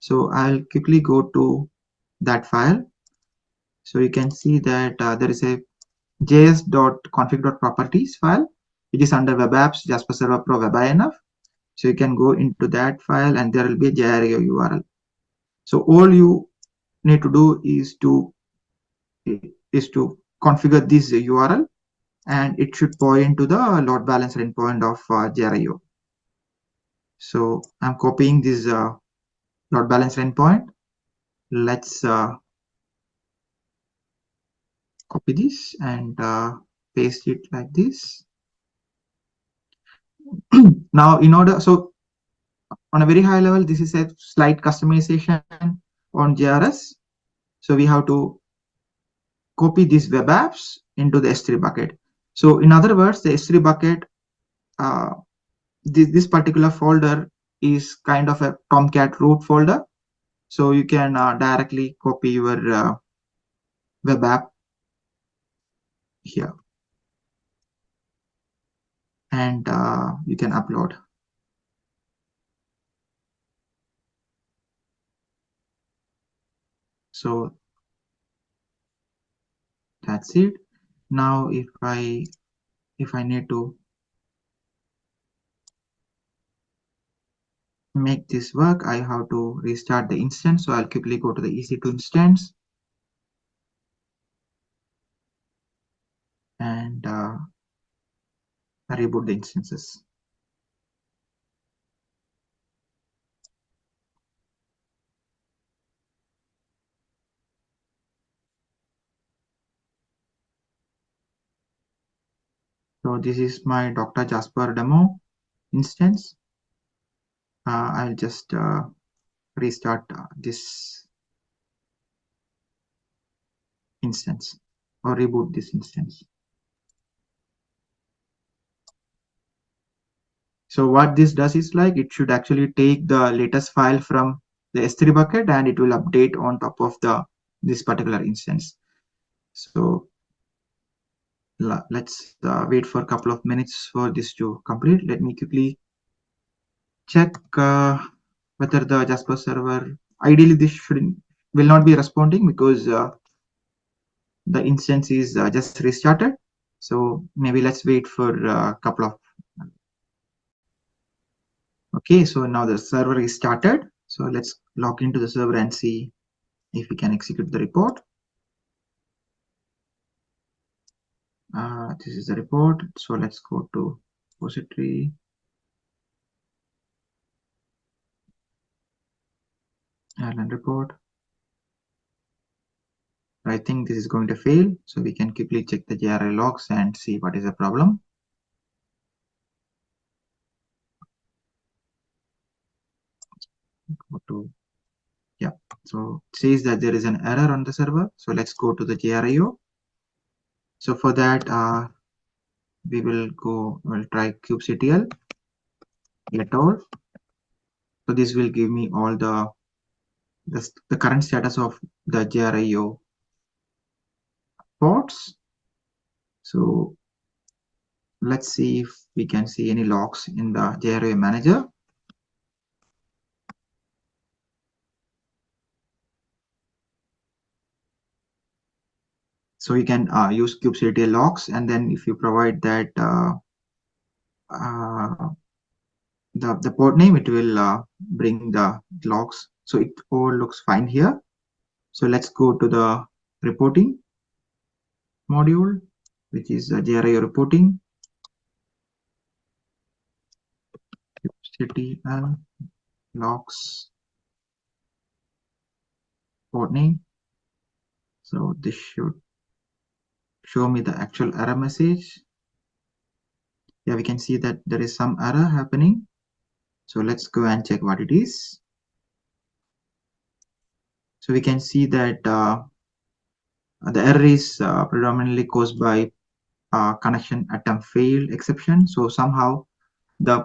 So I'll quickly go to that file. So you can see that there is a js.config.properties file, which is under web apps Jasper Server Pro Web INF. So you can go into that file and there will be a JRIO URL. So all you need to do is to configure this URL, and it should point to the load balancer endpoint of JRIO. So I'm copying this load balancer endpoint. Let's copy this and paste it like this. Now so on a very high level, this is a slight customization on JRS. So we have to copy these web apps into the S3 bucket. So in other words, the S3 bucket this particular folder is kind of a Tomcat root folder. So you can directly copy your web app here, and you can upload. So that's it. Now if I need to make this work, I have to restart the instance. So I'll quickly go to the EC2 instance and reboot the instances. So this is my Dr. Jasper demo instance. I'll just restart this instance or reboot this instance. So what this does is like it should actually take the latest file from the S3 bucket and it will update on top of this particular instance. So let's wait for a couple of minutes for this to complete. Let me quickly check whether the Jasper server, ideally this will not be responding because the instance is just restarted. So maybe let's wait for a couple of. Okay, so now the server is started. So let's log into the server and see if we can execute the report. This is the report. So let's go to repository. Airline report. I think this is going to fail. So we can quickly check the JRIO logs and see what is the problem. Go to, yeah, so it says that there is an error on the server. So let's go to the JRIO. So for that, we'll try kubectl get all. So this will give me all the current status of the JRIO ports. So let's see if we can see any logs in the JRIO manager. So you can use kubectl logs, and then if you provide that the port name, it will bring the logs. So it all looks fine here. So let's go to the reporting module, which is JRIO reporting. kubectl logs port name. So this should show me the actual error message. Yeah, we can see that there is some error happening. So let's go and check what it is. So we can see that the error is predominantly caused by connection attempt failed exception. So somehow the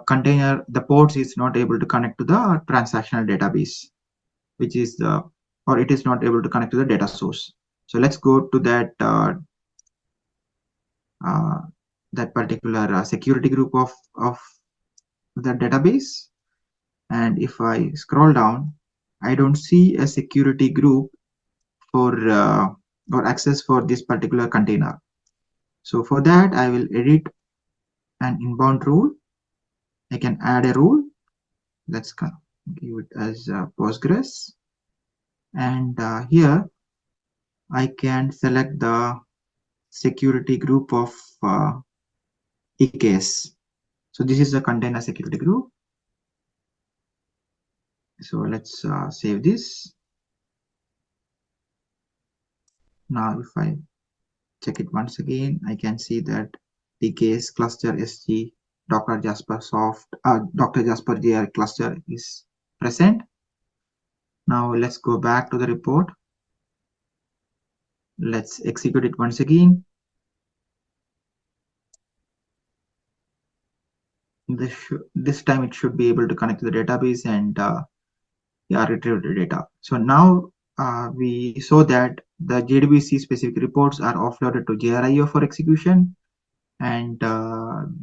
ports is not able to connect to the transactional database, which is or it is not able to connect to the data source. So let's go to that particular security group of the database. And if I scroll down, I don't see a security group for or access for this particular container. So for that, I will edit an inbound rule. I can add a rule. Let's give it as Postgres. And here I can select the security group of EKS. So this is the container security group. So let's save this. Now if I check it once again, I can see that EKS cluster SG Docker Jaspersoft Dr. Jasper JR cluster is present. Now let's go back to the report. Let's execute it once again. this time it should be able to connect to the database and retrieve the data. So now we saw that the JDBC specific reports are offloaded to JRIO for execution, and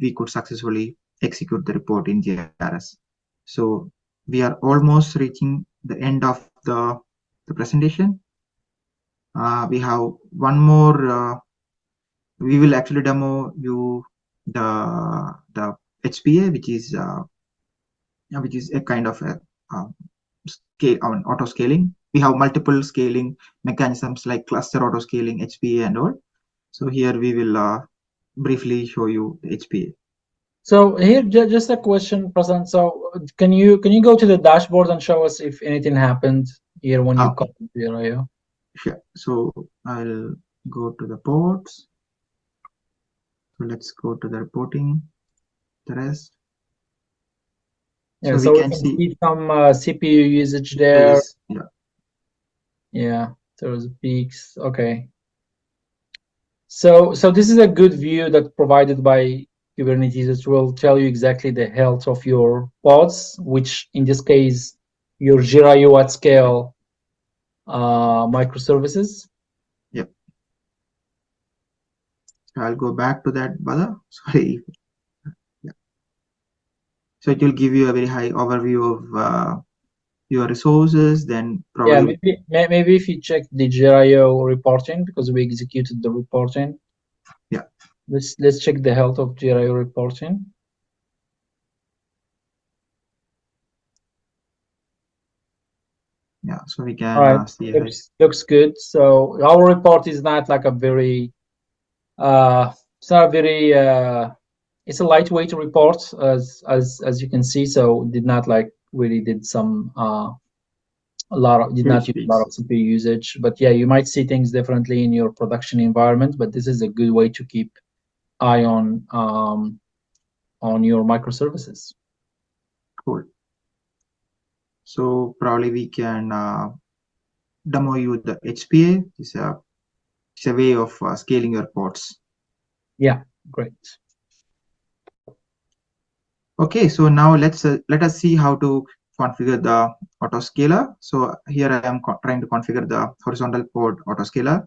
we could successfully execute the report in JRS. So we are almost reaching the end of the presentation. We have one more. We will actually demo you the HPA, which is a kind of a auto scaling. We have multiple scaling mechanisms like cluster auto scaling, HPA, and all. So here we will briefly show you the HPA. So here, just a question, Prasanth. So can you go to the dashboard and show us if anything happened here when you call JRIO? Sure. So I'll go to the ports. So let's go to the reporting, the rest. Yeah, so we can see some CPU usage there. Yes, yeah, there's peaks. Okay. So this is a good view that's provided by Kubernetes. It will tell you exactly the health of your pods, which in this case, your JRIO at scale microservices. Yep. I'll go back to that, Bala. Sorry. Yeah. So it will give you a very high overview of your resources. Then probably maybe if you check the JRIO reporting, because we executed the reporting. Yeah. Let's check the health of JRIO reporting. Yeah, so we can see looks good. So our report is not like a very it's not very it's a lightweight report as you can see. So did not like really did some did not use a lot of CPU usage. But yeah, you might see things differently in your production environment, but this is a good way to keep eye on your microservices. Cool. So probably we can demo you the HPA. It's a way of scaling your pods. Yeah, great. Okay, so now let us see how to configure the autoscaler. So here I am trying to configure the horizontal pod autoscaler.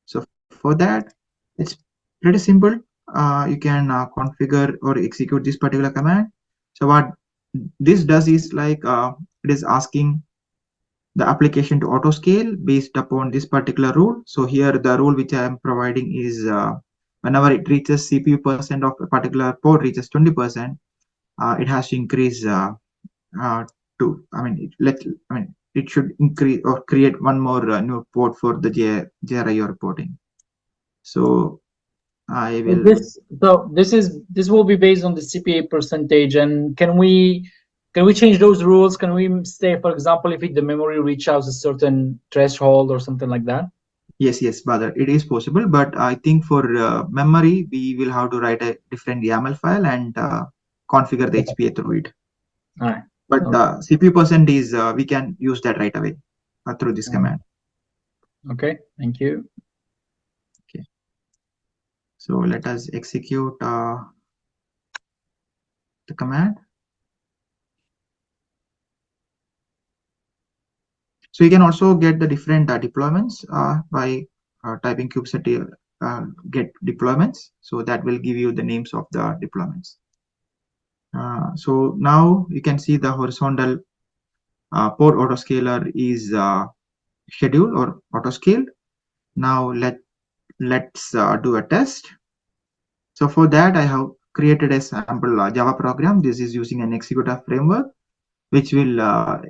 So for that, it's pretty simple. You can configure or execute this particular command. So what this does is like it is asking the application to autoscale based upon this particular rule. So here the rule which I am providing is whenever it reaches CPU percent of a particular pod reaches 20%, it has to increase it should increase or create one more new port for the JRIO reporting. So I will. This will be based on the CPA percentage, and can we change those rules? Can we say, for example, if the memory reaches a certain threshold or something like that? Yes, Badar, it is possible, but I think for memory we will have to write a different YAML file and configure the HPA through it. All right. But CPU percent is we can use that right away through this command. Okay, thank you. Okay. So let us execute the command. So you can also get the different deployments by typing kubectl get deployments. So that will give you the names of the deployments. So now you can see the horizontal pod autoscaler is scheduled or autoscaled. Now let's do a test. So for that I have created a sample Java program. This is using an executor framework, which will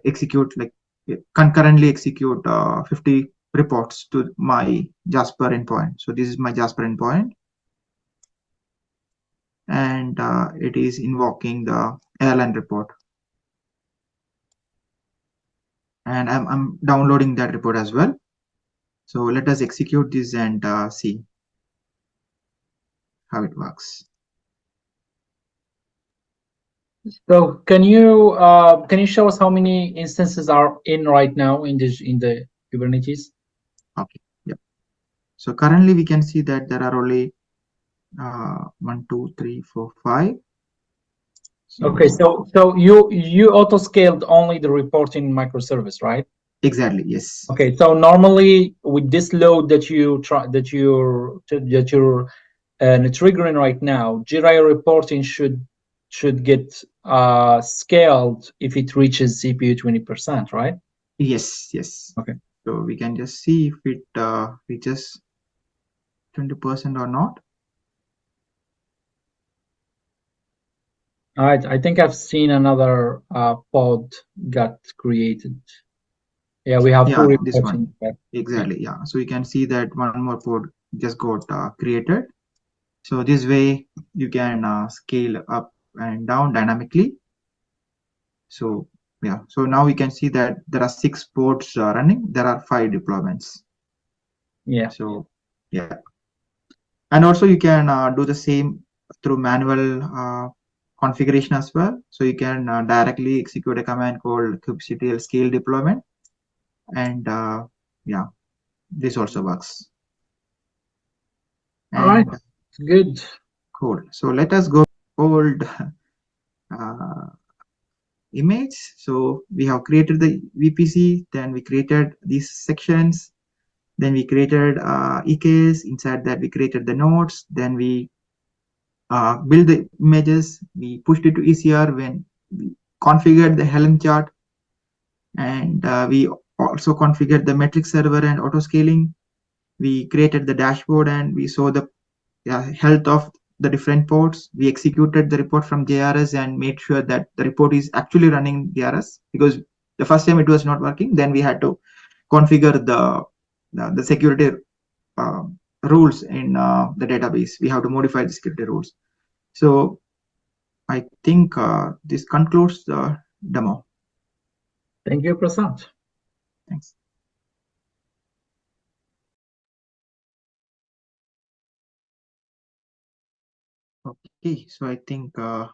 concurrently execute 50 reports to my Jasper endpoint. So this is my Jasper endpoint, and it is invoking the airline report. And I'm downloading that report as well. So let us execute this and see how it works. So can you show us how many instances are in right now in the Kubernetes? Okay. Yep. So currently we can see that there are only 1, 2, 3, 4, 5. Okay, so you auto scaled only the reporting microservice, right? Exactly. Yes. Okay, so normally with this load that you're triggering right now, JRIO reporting should get scaled if it reaches CPU 20%, right? Yes. Yes. Okay. So we can just see if it reaches 20% or not. I think I've seen another pod got created. Yeah, we have two this one. reporting. Exactly. Yeah. So you can see that one more pod just got created. So this way you can scale up and down dynamically. So yeah. So now we can see that there are 6 pods running. There are 5 deployments. Yeah. So yeah. And also you can do the same through manual configuration as well. So you can directly execute a command called kubectl scale deployment, and yeah, this also works. All right, good. Cool. So let us go old image. So we have created the VPC, then we created these sections, then we created EKS. Inside that we created the nodes, then we build the images, we pushed it to ECR when we configured the Helm chart, and we also configured the metrics server and autoscaling. We created the dashboard and we saw the health of the different ports. We executed the report from JRS and made sure that the report is actually running JRS, because the first time it was not working. Then we had to configure the security rules in the database. We have to modify the security rules. So I think this concludes the demo. Thank you, Prasad. Thanks. Okay, so I think I'll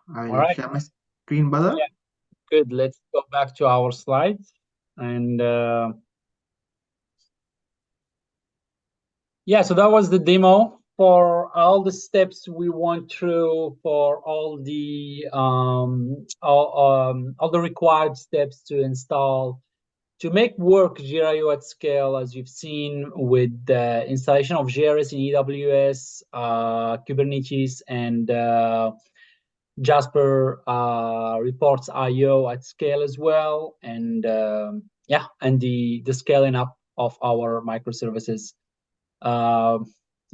share my screen, brother. Yeah. Good. Let's go back to our slides. And yeah, so that was the demo for all the steps we went through for all the required steps to install to make work JRIO at scale, as you've seen with the installation of JRS in AWS, Kubernetes, and JasperReports IO at scale as well, and yeah, and the scaling up of our microservices.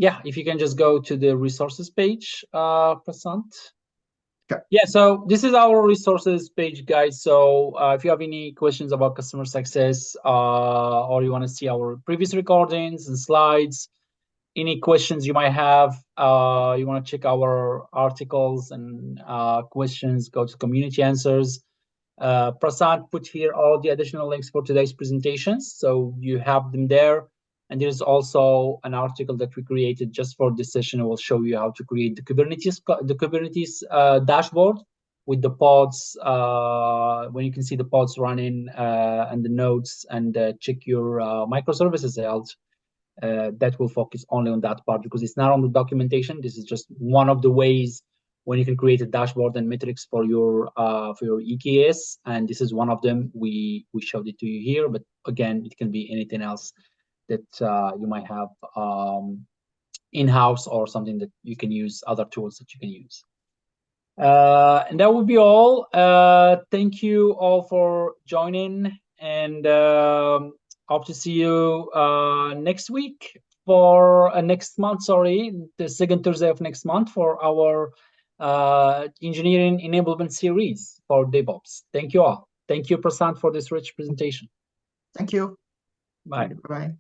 Yeah, if you can just go to the resources page, Prasant. Okay. Yeah, so this is our resources page, guys. So if you have any questions about customer success, or you want to see our previous recordings and slides, any questions you might have, you want to check our articles and questions, go to community answers. Prasad put here all the additional links for today's presentations, so you have them there. And there's also an article that we created just for this session. It will show you how to create the Kubernetes dashboard with the pods, when you can see the pods running and the nodes, and check your microservices health. That will focus only on that part because it's not on the documentation. This is just one of the ways when you can create a dashboard and metrics for your EKS, and this is one of them. We showed it to you here, but again, it can be anything else that you might have in-house or something that you can use, other tools that you can use. And that would be all. Thank you all for joining, and hope to see you next week for next month. Sorry, the second Thursday of next month for our engineering enablement series for DevOps. Thank you all. Thank you, Prasad, for this rich presentation. Thank you. Bye. Bye.